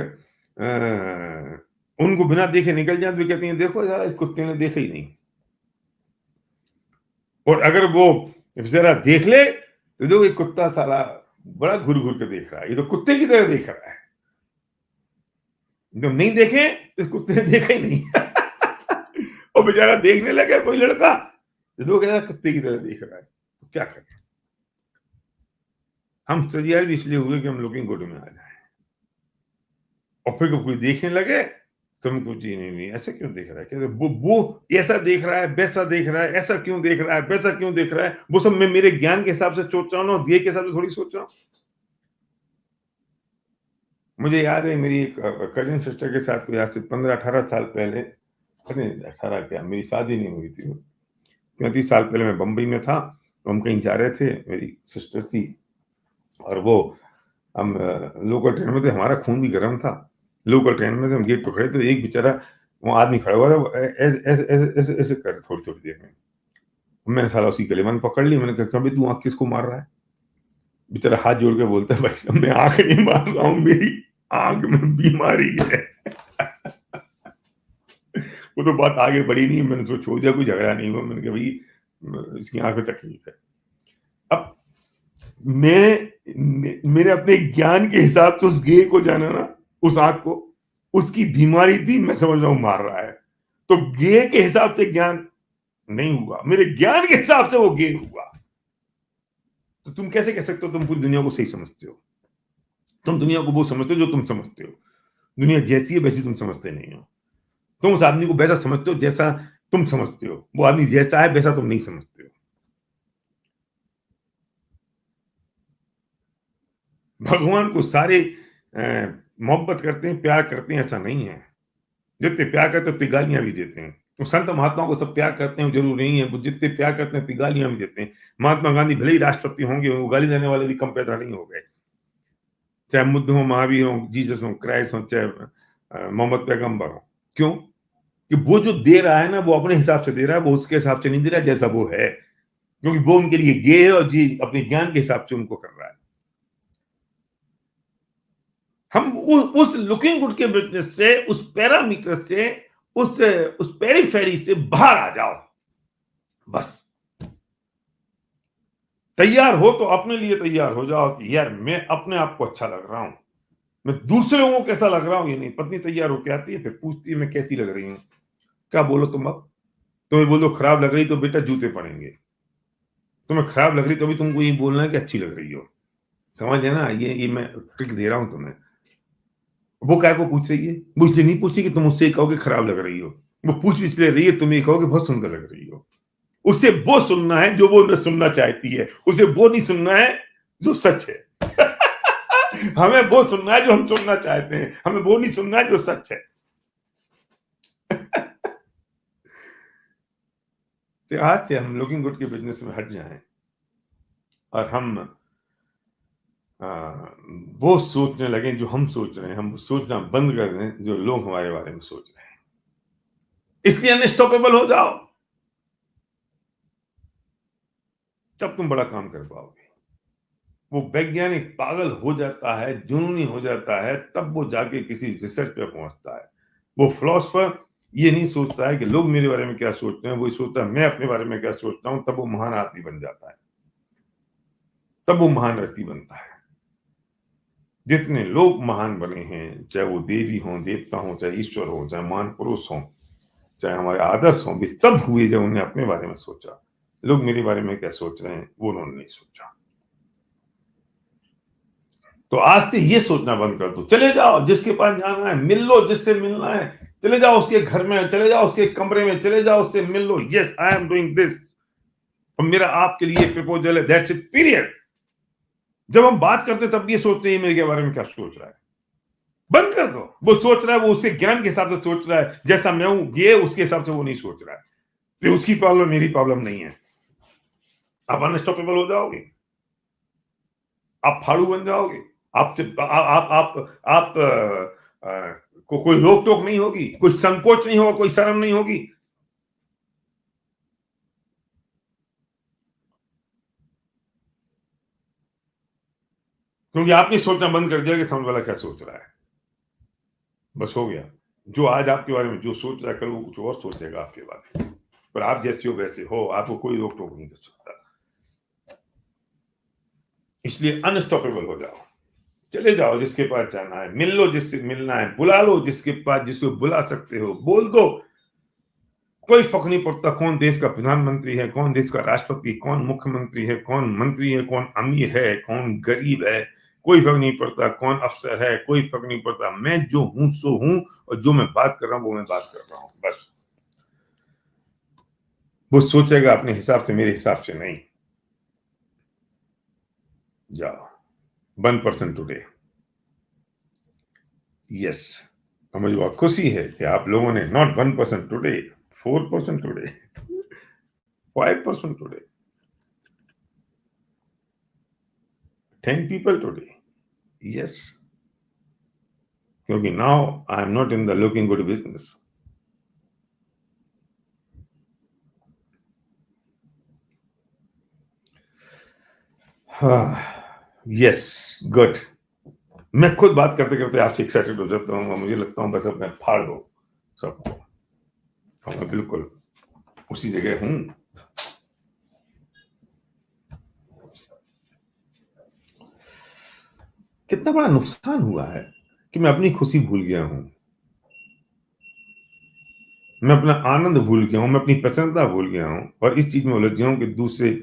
उनको बिना देखे निकल जाए तो कहती हैं देखो यार इस कुत्ते ने देखा ही नहीं। और अगर वो जरा देख ले तो देखो ये कुत्ता साला बड़ा घुर घुर के देख रहा है, ये तो कुत्ते की तरह देख रहा है। जब नहीं देखे तो इस कुत्ते ने देखा ही नहीं। और बेचारा देखने लगा कोई लड़का तो लोग कहता कुत्ते की तरह देख रहा है, तो क्या करें? हम तैयार भी इसलिए हुए कि हम लुकिंग गुड में आ जाए, और फिर कोई देखने लगे तो हमको जी नहीं ऐसा क्यों देख रहा है, कहते वो ऐसा देख रहा है, वैसा देख रहा है, ऐसा क्यों देख रहा है, वैसा क्यों देख रहा है, वो सब मैं मेरे ज्ञान के हिसाब से सोच रहा हूँ ना, दिए के हिसाब से थोड़ी सोच रहा हूँ। मुझे याद है मेरी एक कजिन सिस्टर के साथ कोई आज से 15-18 साल पहले, अरे 18 क्या, मेरी शादी नहीं हुई थी, 35 साल पहले मैं बंबई में था, हम कहीं जा रहे थे, मेरी सिस्टर थी, और वो हम लोकल ट्रेन में थे, हमारा खून भी गर्म था, लोकल ट्रेन में थे, हम गेट पे खड़े थे, एक बेचारा वो आदमी खड़ा हुआ था, ऐसे ऐसे ऐसे ऐसे कर थोड़ी थोड़ी देर में, मैंने साला उसकी गलेमान पकड़ ली, मैंने कहा तू आंख किसको मार रहा है, बेचारा हाथ जोड़ के बोलता है भाई साहब मैं आंख नहीं मार रहा हूँ, मेरी आंख में बीमारी है। वो तो बात आगे बढ़ी नहीं, मैंने तो छोड़ दिया, कोई झगड़ा नहीं हुआ, मैंने कहा भाई इसकी आंख में तकलीफ है। अब मेरे अपने ज्ञान के हिसाब से उस गे को जाना ना, उस आंख को, उसकी बीमारी थी, मैं समझ रहा हूं मार रहा है, तो गे के हिसाब से ज्ञान नहीं हुआ, मेरे ज्ञान के हिसाब से वो गे हुआ। तो तुम कैसे कह सकते हो तुम पूरी दुनिया को सही समझते हो? तुम दुनिया को वो समझते हो जो तुम समझते हो, दुनिया जैसी है वैसी तुम समझते नहीं हो, तुम उस आदमी को वैसा समझते हो जैसा तुम समझते हो, वो आदमी जैसा है वैसा तुम नहीं समझते हो। भगवान को सारे मोहब्बत करते हैं, प्यार करते हैं, ऐसा नहीं है, जितने प्यार करते हैं उतनी गालियां भी देते हैं। तो संत महात्माओं को सब प्यार करते हैं जरूर नहीं है, वो जितने प्यार करते हैं उतनी गालियां भी देते हैं। महात्मा गांधी भले ही राष्ट्रपति होंगे, वो गाली देने वाले भी कम पैदा नहीं हो गए, चाहे बुद्ध हो, महावीर हो, जीसस हो, क्राइस्ट हो, चाहे मोहम्मद पैगंबर हो। क्यों? कि वो जो दे रहा है ना, वो अपने हिसाब से दे रहा है, वो उसके हिसाब से नहीं दे रहा जैसा वो है, क्योंकि वो उनके लिए गे है और जी अपने ज्ञान के हिसाब से उनको कर रहा है। हम उस लुकिंग गुड के बिजनेस से, उस पैरामीटर से, उस पेरीफेरी से बाहर आ जाओ, बस। तैयार हो तो अपने लिए तैयार हो जाओ कि यार मैं अपने आप को अच्छा लग रहा हूं, मैं दूसरे लोगों को कैसा लग रहा हूं ये नहीं। पत्नी तैयार होके आती है, फिर पूछती है मैं कैसी लग रही हूं, क्या बोलो तुम, अब तुम्हें बोलो खराब लग रही तो बेटा जूते पड़ेंगे, तुम्हें खराब लग रही तो भी तुमको ये बोलना है कि अच्छी लग रही हो। समझ है ना, ये मैं ट्रिक दे रहा हूं तुम्हें। वो क्या को पूछ रही है, वो इसलिए नहीं पूछी कि तुम उससे कहो कि खराब लग रही हो, वो पूछ इसलिए रही है तुम ये कहो कि बहुत सुंदर लग रही हो। उसे वो सुनना है जो वो न सुनना चाहती है, उसे वो नहीं सुनना है जो सच है। हमें वो सुनना है जो हम सुनना चाहते हैं, हमें वो नहीं सुनना है जो सच है। तो आज से हम लुकिंग गुड के बिजनेस में हट जाएं और हम वो सोचने लगे जो हम सोच रहे हैं, हम सोचना बंद कर दें जो लोग हमारे बारे में सोच रहे हैं, इसलिए अनस्टॉपेबल हो जाओ, तब तुम बड़ा काम कर पाओगे। वो वैज्ञानिक पागल हो जाता है, जुनूनी हो जाता है, तब वो जाके किसी रिसर्च पे पहुंचता है। वो फिलोसफर ये नहीं सोचता है कि लोग मेरे बारे में क्या सोचते हैं, वो सोचता है मैं अपने बारे में क्या सोचता हूं, तब वो महान आदमी बन जाता है, तब वो महान व्यक्ति बनता है। जितने लोग महान बने हैं, चाहे वो देवी हों, देवता हों, चाहे ईश्वर हो, चाहे महान पुरुष हों, चाहे हमारे आदर्श हों, भी तब हुए जब उन्हें अपने बारे में सोचा। लोग मेरे बारे में क्या सोच रहे हैं वो उन्होंने नहीं सोचा। तो आज से ये सोचना बंद कर दो, चले जाओ जिसके पास जाना है, मिल लो जिससे मिलना है, चले जाओ उसके घर में, चले जाओ उसके कमरे में, चले जाओ उससे मिल लो, yes I am doing this, और मेरा आपके लिए प्रपोजल है, दैट्स इट, पीरियड। जब हम बात करते तब ये सोचते हैं मेरे बारे में क्या सोच रहा है, बंद कर दो। वो सोच रहा है, वो उसके ज्ञान के हिसाब से सोच रहा है, जैसा मैं हूं ये उसके हिसाब से वो नहीं सोच रहा है, तो उसकी प्रॉब्लम मेरी प्रॉब्लम नहीं है। आप अनस्टॉपेबल हो जाओगे, आप फाड़ू बन जाओगे, आपसे आप को कोई रोक टोक नहीं होगी, कोई संकोच नहीं होगा, कोई शर्म नहीं होगी। क्योंकि आपने सोचना बंद कर दिया कि सामने वाला क्या सोच रहा है, बस हो गया। जो आज आपके बारे में जो सोच रहा है, कल वो कुछ और सोचेगा आपके बारे में, पर आप जैसे हो वैसे हो, आपको कोई रोक टोक नहीं कर सकता। इसलिए अनस्टॉपेबल हो जाओ, चले जाओ जिसके पास जाना है, मिल लो जिससे मिलना है, बुला लो जिसके पास, जिसको बुला सकते हो बोल दो, कोई फर्क नहीं पड़ता कौन देश का प्रधानमंत्री है, कौन देश का राष्ट्रपति, कौन मुख्यमंत्री है, कौन मंत्री है, कौन अमीर है, कौन गरीब है, कोई फर्क नहीं पड़ता, कौन अफसर है, कोई फर्क नहीं पड़ता। मैं जो हूं सो हूं, और जो मैं बात कर रहा हूं वो मैं बात कर रहा हूं, बस। वो सोचेगा अपने हिसाब से, मेरे हिसाब से नहीं। जाओ 1% टुडे। यस, और मुझे बहुत खुशी है कि आप लोगों ने not 1% today, 4% today, 5% today, 10 people today. Yes, क्योंकि now I am not in the looking good business. Yes, good. मैं खुद बात करते करते आपसे एक्साइटेड हो जाता हूँ, मुझे लगता हूँ बस अब मैं फाड़ दो सबको, और मैं बिल्कुल उसी जगह हूं। कितना बड़ा नुकसान हुआ है कि मैं अपनी खुशी भूल गया हूं, मैं अपना आनंद भूल गया हूं, मैं अपनी प्रसन्नता भूल गया हूं, और इस चीज में उलझ गया हूं कि दूसरे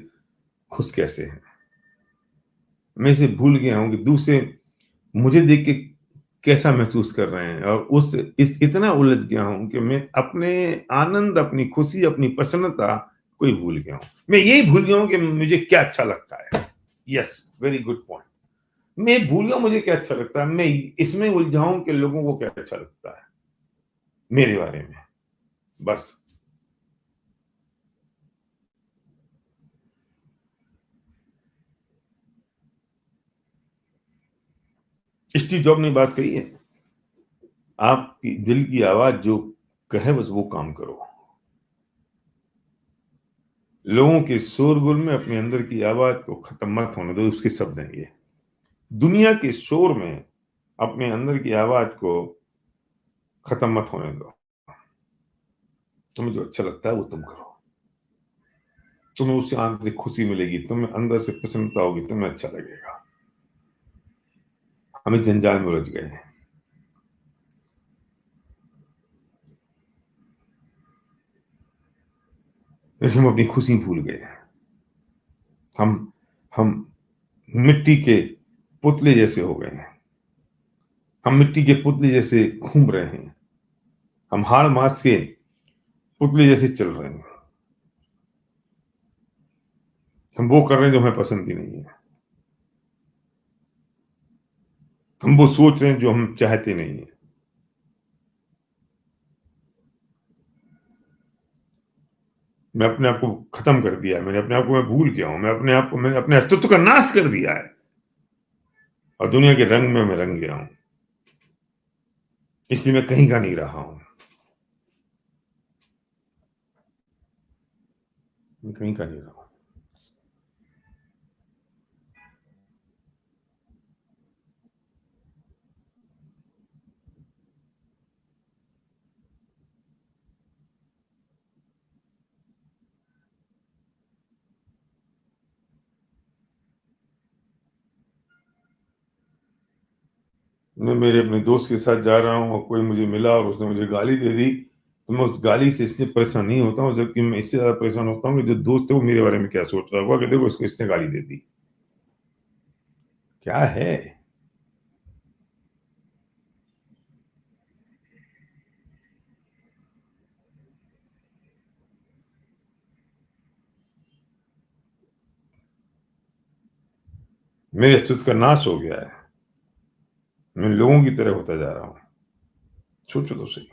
खुश कैसे हैं। मैं इसे भूल गया हूं कि दूसरे मुझे देख के कैसा महसूस कर रहे हैं, और इतना उलझ गया हूं कि मैं अपने आनंद, अपनी खुशी, अपनी प्रसन्नता को ही भूल गया हूं। मैं यही भूल गया हूं कि मुझे क्या अच्छा लगता है। Yes, very good point. मैं भूल गया मुझे क्या अच्छा लगता है, मैं इसमें उलझा हूं कि लोगों को क्या अच्छा लगता है मेरे बारे में, बस। स्टीव जॉब ने बात कही है, आपकी दिल की आवाज जो कहे बस वो काम करो। लोगों के शोरगुल में अपने अंदर की आवाज को खत्म मत होने दो, उसके शब्द हैं ये। दुनिया के शोर में अपने अंदर की आवाज को खत्म मत होने दो। तुम्हें जो अच्छा लगता है वो तुम करो, तुम्हें उससे आंतरिक खुशी मिलेगी, तुम्हें अंदर से प्रसन्नता होगी, तुम्हें अच्छा लगेगा। हम इस जंजाल में उलझ गए हैं, जैसे हम अपनी खुशी भूल गए हैं। हम हम मिट्टी के पुतले जैसे हो गए हैं, हम मिट्टी के पुतले जैसे घूम रहे हैं, हम हाड़ मास के पुतले जैसे चल रहे हैं। हम वो कर रहे हैं जो हमें पसंद ही नहीं है, हम वो सोच रहे हैं जो हम चाहते नहीं है। मैं अपने आप को खत्म कर दिया है, मैंने अपने आप को, मैं भूल गया हूं, मैंने अपने अस्तित्व का नाश कर दिया है, और दुनिया के रंग में मैं रंग गया हूं। इसलिए मैं कहीं का नहीं रहा हूं, मैं कहीं का नहीं रहा हूं। मैं मेरे अपने दोस्त के साथ जा रहा हूँ और कोई मुझे मिला और उसने मुझे गाली दे दी, तो मैं उस गाली से इससे परेशान नहीं होता हूँ, जबकि मैं इससे ज्यादा परेशान होता हूँ कि जो दोस्त है वो मेरे बारे में क्या सोच रहा होगा कि देखो इसको इसने गाली दे दी। क्या है, मेरे अस्तित्व का नाश हो गया है, मैं लोगों की तरह होता जा रहा हूँ। सोचो तो सही,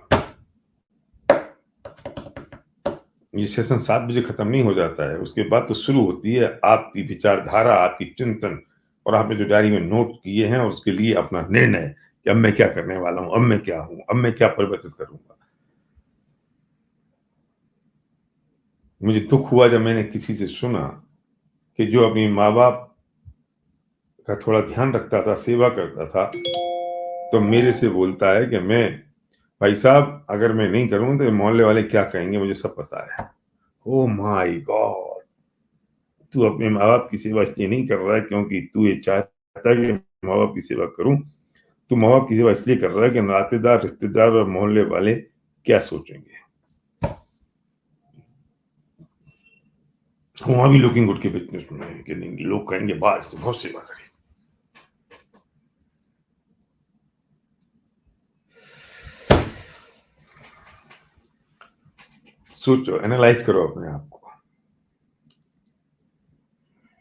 ये सेशन 7 बजे खत्म नहीं हो जाता है, उसके बाद तो शुरू होती है आपकी विचारधारा, आपकी चिंतन, और आपने जो डायरी में नोट किए हैं उसके लिए अपना निर्णय कि अब मैं क्या करने वाला हूं, अब मैं क्या हूं, अब मैं क्या परिवर्तित करूंगा। मुझे दुख हुआ जब मैंने किसी से सुना कि जो अपनी माँ बाप का थोड़ा ध्यान रखता था, सेवा करता था, तो मेरे से बोलता है कि मैं, भाई साहब अगर मैं नहीं करूंगा तो मोहल्ले वाले क्या कहेंगे, मुझे सब पता है। ओ माय गॉड, तू अपने माँ बाप की सेवा इसलिए नहीं कर रहा है क्योंकि तू ये चाहता है कि माँ बाप की सेवा करूं, तू माँ बाप की सेवा इसलिए कर रहा है कि नातेदार, रिश्तेदार और मोहल्ले वाले क्या सोचेंगे। वहां भी लुकिंग गुड के बिजनेस में है कि नहीं, लोग कहेंगे बाहर से बहुत सेवा करी। सोचो, एनालाइज करो अपने आप को।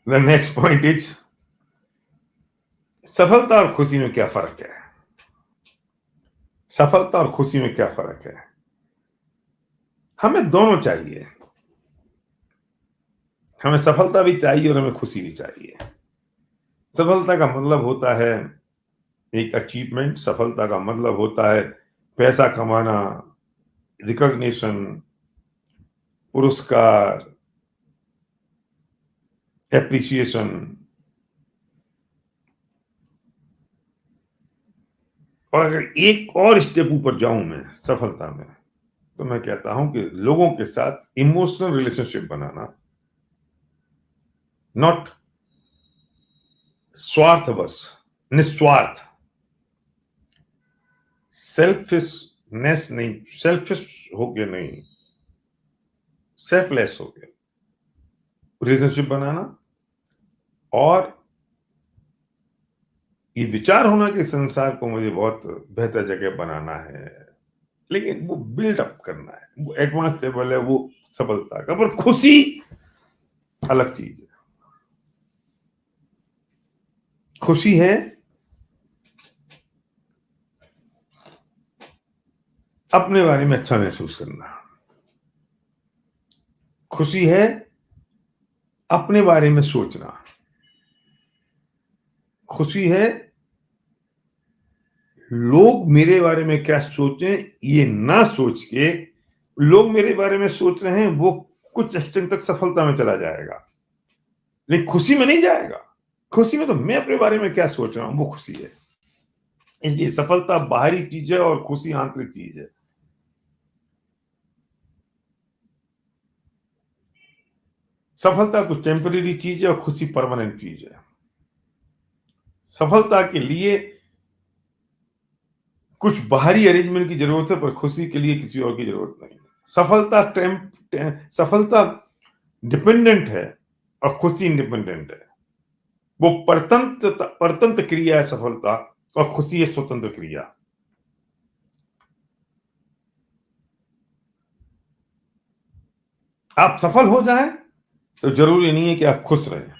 द नेक्स्ट पॉइंट इज, सफलता और खुशी में क्या फर्क है? सफलता और खुशी में क्या फर्क है? हमें दोनों चाहिए। हमें सफलता भी चाहिए और हमें खुशी भी चाहिए। सफलता का मतलब होता है एक अचीवमेंट, सफलता का मतलब होता है पैसा कमाना, रिकॉग्निशन, पुरस्कार, एप्रिसिएशन। और अगर एक और स्टेप ऊपर जाऊं मैं सफलता में, तो मैं कहता हूं कि लोगों के साथ इमोशनल रिलेशनशिप बनाना, नॉट स्वार्थ बस, निस्वार्थ, सेल्फिशनेस नहीं, सेल्फिश हो गया नहीं, सेल्फलेस हो गया रिलेशनशिप बनाना। और ये विचार होना कि संसार को मुझे बहुत बेहतर जगह बनाना है, लेकिन वो बिल्डअप करना है, वो एडवांस लेवल है, वो सफलता का। पर खुशी अलग चीज है। खुशी है अपने बारे में अच्छा महसूस करना। खुशी है अपने बारे में सोचना। खुशी है लोग मेरे बारे में क्या सोचें ये ना सोच के, लोग मेरे बारे में सोच रहे हैं, वो कुछ एक्सटेंट तक सफलता में चला जाएगा, लेकिन खुशी में नहीं जाएगा। खुशी में तो मैं अपने बारे में क्या सोच रहा हूं वो खुशी है। इसलिए सफलता बाहरी चीज है और खुशी आंतरिक चीज है। सफलता कुछ टेम्परेरी चीज है और खुशी परमानेंट चीज है। सफलता के लिए कुछ बाहरी अरेंजमेंट की जरूरत है, पर खुशी के लिए किसी और की जरूरत नहीं। सफलता डिपेंडेंट है और खुशी इंडिपेंडेंट है। वो परतंत्र क्रिया है सफलता, और खुशी है स्वतंत्र क्रिया। आप सफल हो जाएं तो जरूरी नहीं है कि आप खुश रहें,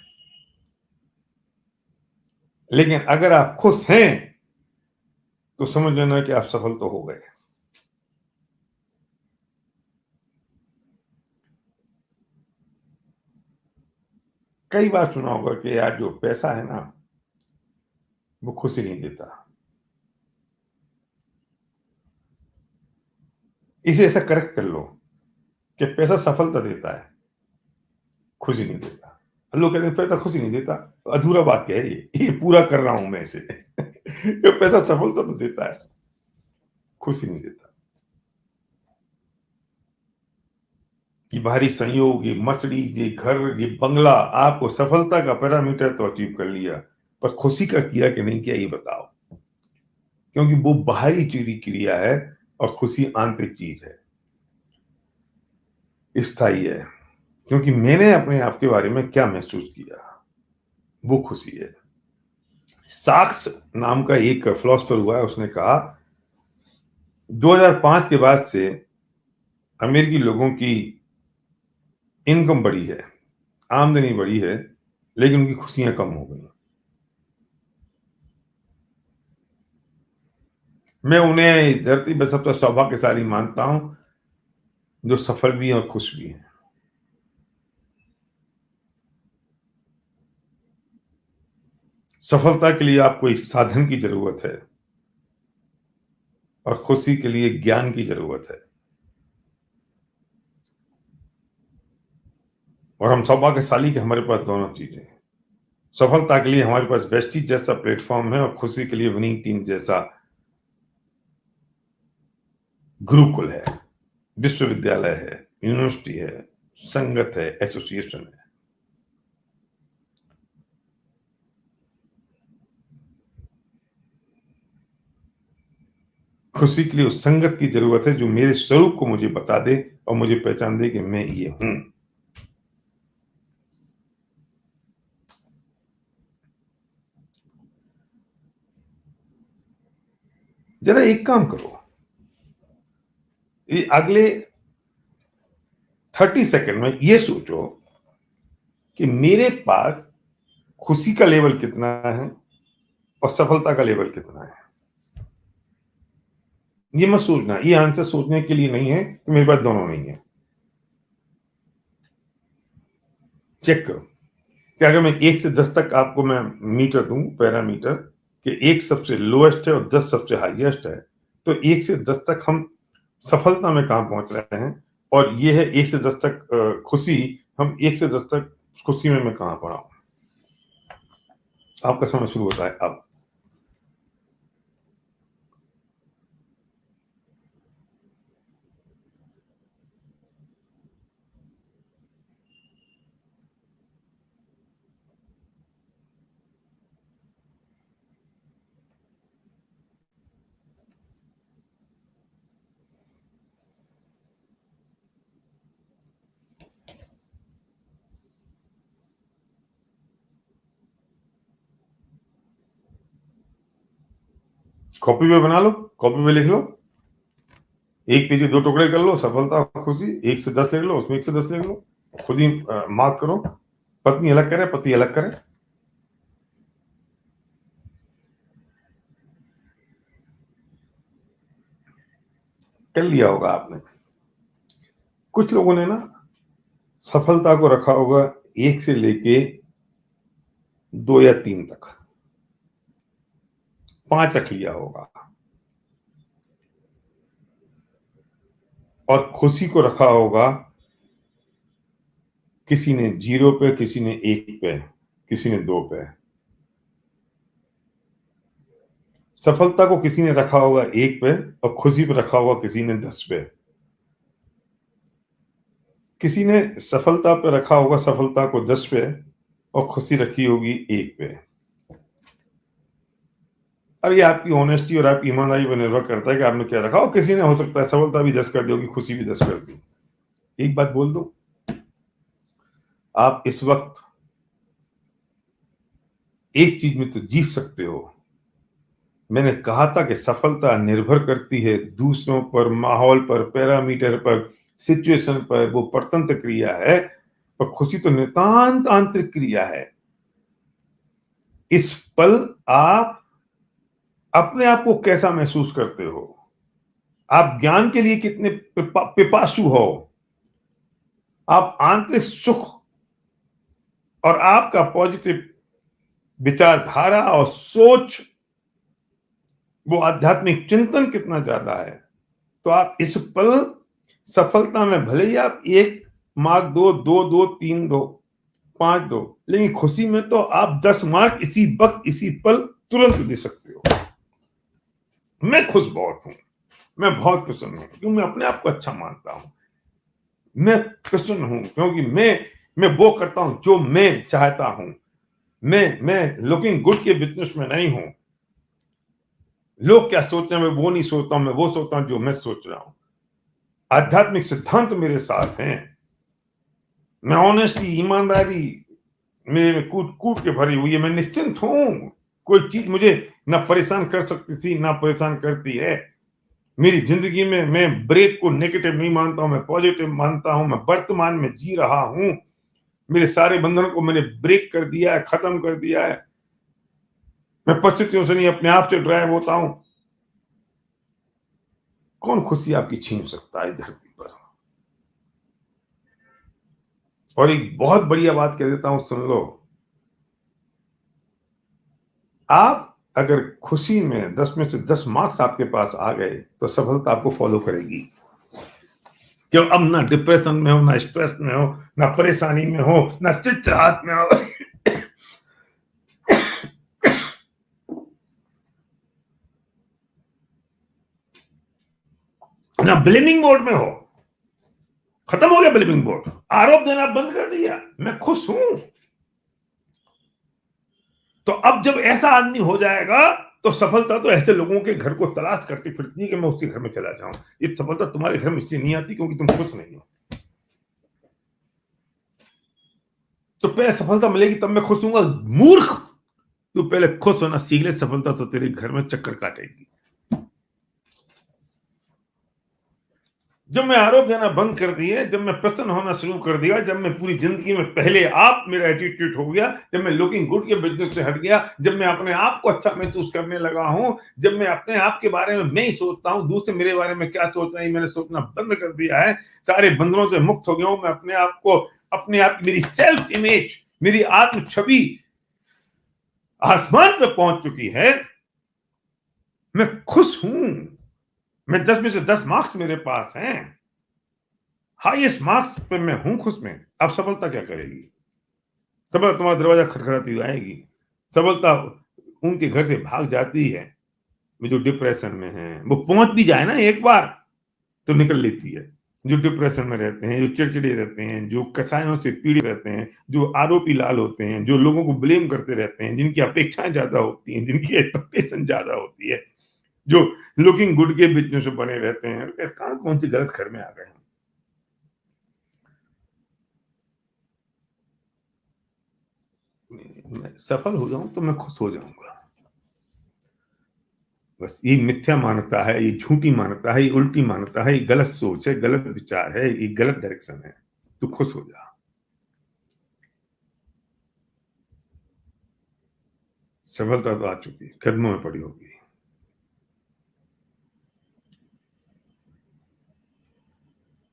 लेकिन अगर आप खुश हैं तो समझ लेना कि आप सफल तो हो गए। कई बार सुना होगा कि यार जो पैसा है ना वो खुशी नहीं देता। इसे ऐसा करेक्ट कर लो कि पैसा सफलता देता है, खुशी नहीं देता। लोग कहते हैं पैसा खुशी नहीं देता, अधूरा वाक्य है ये पूरा कर रहा हूं मैं इसे। ये पैसा सफलता तो देता है, खुशी नहीं देता। ये बाहरी संयोग, ये मर्सिडीज, ये घर, ये बंगला आपको सफलता का पैरामीटर तो अचीव कर लिया, पर खुशी का किया कि नहीं किया ये बताओ। क्योंकि वो बाहरी चीज क्रिया है और खुशी आंतरिक चीज है, स्थायी है। क्योंकि मैंने अपने आप के बारे में क्या महसूस किया वो खुशी है। साक्स नाम का एक फिलोसफर हुआ है, उसने कहा 2005 के बाद से अमेरिकी लोगों की इनकम बढ़ी है, आमदनी बढ़ी है, लेकिन उनकी खुशियां कम हो गई। मैं उन्हें धरती पर सबसे सौभाग्यशाली मानता हूं जो सफल भी हैं और खुश भी हैं। सफलता के लिए आपको एक साधन की जरूरत है और खुशी के लिए ज्ञान की जरूरत है। और हम सौभाग्यशाली कि हमारे पास दोनों चीजें हैं। सफलता के लिए हमारे पास वेस्टीज जैसा प्लेटफॉर्म है और खुशी के लिए विनिंग टीम जैसा गुरुकुल है, विश्वविद्यालय है, यूनिवर्सिटी है, संगत है, एसोसिएशन है। खुशी के लिए उस संगत की जरूरत है जो मेरे स्वरूप को मुझे बता दे और मुझे पहचान दे कि मैं ये हूं। जरा एक काम करो, ये अगले 30 सेकंड में ये सोचो कि मेरे पास खुशी का लेवल कितना है और सफलता का लेवल कितना है। ये मत सोचना, ये आंसर सोचने के लिए नहीं है कि मेरे पास दोनों नहीं है। चेक करो कि अगर मैं 1 से 10 तक आपको मैं मीटर दूं, पैरामीटर, कि 1 सबसे लोएस्ट है और 10 सबसे हाईएस्ट है, तो 1 से 10 तक हम सफलता में कहां पहुंच रहे हैं, और ये है 1 से 10 तक खुशी, हम 1 से 10 तक खुशी में मैं कहां पड़ा हूं। आपका समय शुरू होता है अब। कॉपी पे बना लो, कॉपी पे लिख लो, एक पेज के 2 टुकड़े कर लो, सफलता और खुशी, 1 से 10 लिख लो, उसमें 1 से 10 लिख लो, खुद ही मार्क करो। पत्नी अलग करे, पति अलग करे। कर लिया होगा आपने। कुछ लोगों ने ना सफलता को रखा होगा 1 से लेके 2 या 3 तक, 5 रख लिया होगा, और खुशी को रखा होगा किसी ने 0 पे, किसी ने 1 पे, किसी ने 2 पे। सफलता को किसी ने रखा होगा 1 पे और खुशी पे रखा होगा किसी ने 10 पे। किसी ने सफलता पे रखा होगा सफलता को 10 पे और खुशी रखी होगी 1 पे। अब ये आपकी ऑनेस्टी और आपकी ईमानदारी पर निर्भर करता है कि आपने क्या रखा, और किसी ने हो सकता है सफलता भी 10 कर दी होगी, खुशी भी 10 कर दी। एक बात बोल दो, आप इस वक्त एक चीज में तो जीत सकते हो। मैंने कहा था कि सफलता निर्भर करती है दूसरों पर, माहौल पर, पैरामीटर पर, सिचुएशन पर, वो परतंत्र क्रिया है, और खुशी तो नितांत आंतरिक क्रिया है। इस पल आप अपने आप को कैसा महसूस करते हो, आप ज्ञान के लिए कितने पिपासु हो, आप आंतरिक सुख और आपका पॉजिटिव विचारधारा और सोच, वो आध्यात्मिक चिंतन कितना ज्यादा है। तो आप इस पल सफलता में भले ही आप 1 मार्क दो, 2 दो, 3 दो, 5 दो, लेकिन खुशी में तो आप 10 मार्क इसी वक्त, इसी पल तुरंत दे सकते हो। मैं खुश बहुत हूं, मैं बहुत प्रसन्न हूं, क्योंकि मैं अपने आप को अच्छा मानता हूं। मैं प्रसन्न हूं क्योंकि मैं वो करता हूं जो मैं चाहता हूं। मैं लुकिंग गुड के बिजनेस में नहीं हूं। लोग क्या सोच रहे हैं मैं वो नहीं सोचता हूं, मैं वो सोचता हूं जो मैं सोच रहा हूं। आध्यात्मिक सिद्धांत मेरे साथ हैं। मैं ऑनेस्टी, ईमानदारी मेरे में कूट कूट के भरी हुई है। मैं निश्चिंत हूं, कोई चीज मुझे ना परेशान कर सकती थी ना परेशान करती है। मेरी जिंदगी में मैं ब्रेक को नेगेटिव नहीं मानता हूं, मैं पॉजिटिव मानता हूं। मैं वर्तमान में जी रहा हूं। मेरे सारे बंधनों को मैंने ब्रेक कर दिया है, खत्म कर दिया है। मैं परिस्थितियों से नहीं, अपने आप से ड्राइव होता हूं। कौन खुशी आपकी छीन सकता है धरती पर। और एक बहुत बढ़िया बात कह देता हूं, सुन लो। आप अगर खुशी में 10 में से 10 मार्क्स आपके पास आ गए तो सफलता आपको फॉलो करेगी। क्यों? अब ना डिप्रेशन में हो, ना स्ट्रेस में हो, ना परेशानी में हो, ना चिड़चिड़ाहट में हो, ना ब्लेमिंग मोड में हो। खत्म हो गया ब्लेमिंग मोड, आरोप देना बंद कर दिया, मैं खुश हूं। तो अब जब ऐसा आदमी हो जाएगा तो सफलता तो ऐसे लोगों के घर को तलाश करती फिरती है कि मैं उसके घर में चला जाऊं। ये सफलता तुम्हारे घर में इसलिए नहीं आती क्योंकि तुम खुश नहीं हो। तो पहले सफलता मिलेगी तब मैं खुश हूंगा। मूर्ख, तू पहले खुश होना सीख ले, सफलता तो तेरे घर में चक्कर काटेगी। जब मैं आरोप देना बंद कर दिए, जब मैं प्रसन्न होना शुरू कर दिया, जब मैं पूरी जिंदगी में पहले आप मेरा एटीट्यूड हो गया, जब मैं लुकिंग गुड के बिजनेस से हट गया, जब मैं अपने आप को अच्छा महसूस करने लगा हूं, जब मैं अपने आप के बारे में मैं ही सोचता हूं, दूसरे मेरे बारे में क्या सोच रहे हैं मैंने सोचना बंद कर दिया है, सारे बंधनों से मुक्त हो गया हूं, मैं अपने आप को, अपने आप की मेरी सेल्फ इमेज, मेरी आत्म छवि आसमान पर पहुंच चुकी है। मैं खुश हूं। मैं 10 में से 10 मार्क्स मेरे पास हैं, हाईएस्ट मार्क्स पे मैं हूं खुश में। अब सफलता क्या करेगी? सफलता तुम्हारा दरवाजा खटखटाती हुई आएगी। सफलता उनके घर से भाग जाती है जो डिप्रेशन में है। वो पहुंच भी जाए ना एक बार तो निकल लेती है। जो डिप्रेशन में रहते हैं, जो चिड़चिड़े रहते हैं, जो कसायों से पीड़ित रहते हैं, जो आरोपी लाल होते हैं, जो लोगों को ब्लेम करते रहते हैं, जिनकी अपेक्षाएं ज्यादा होती हैं, जिनकी एक्सपेक्टेशन ज्यादा होती है, जो लुकिंग गुड के बिजनेस में बने रहते हैं, कहाँ कौन सी गलत घर में आ गए हैं। मैं सफल हो जाऊं तो मैं खुश हो जाऊंगा। बस ये मिथ्या मान्यता है, ये झूठी मान्यता है, ये उल्टी मान्यता है, ये गलत सोच है, गलत विचार है, ये गलत डायरेक्शन है। तू खुश हो जा। सफलता तो आ चुकी है, कदमों में पड़ी होगी।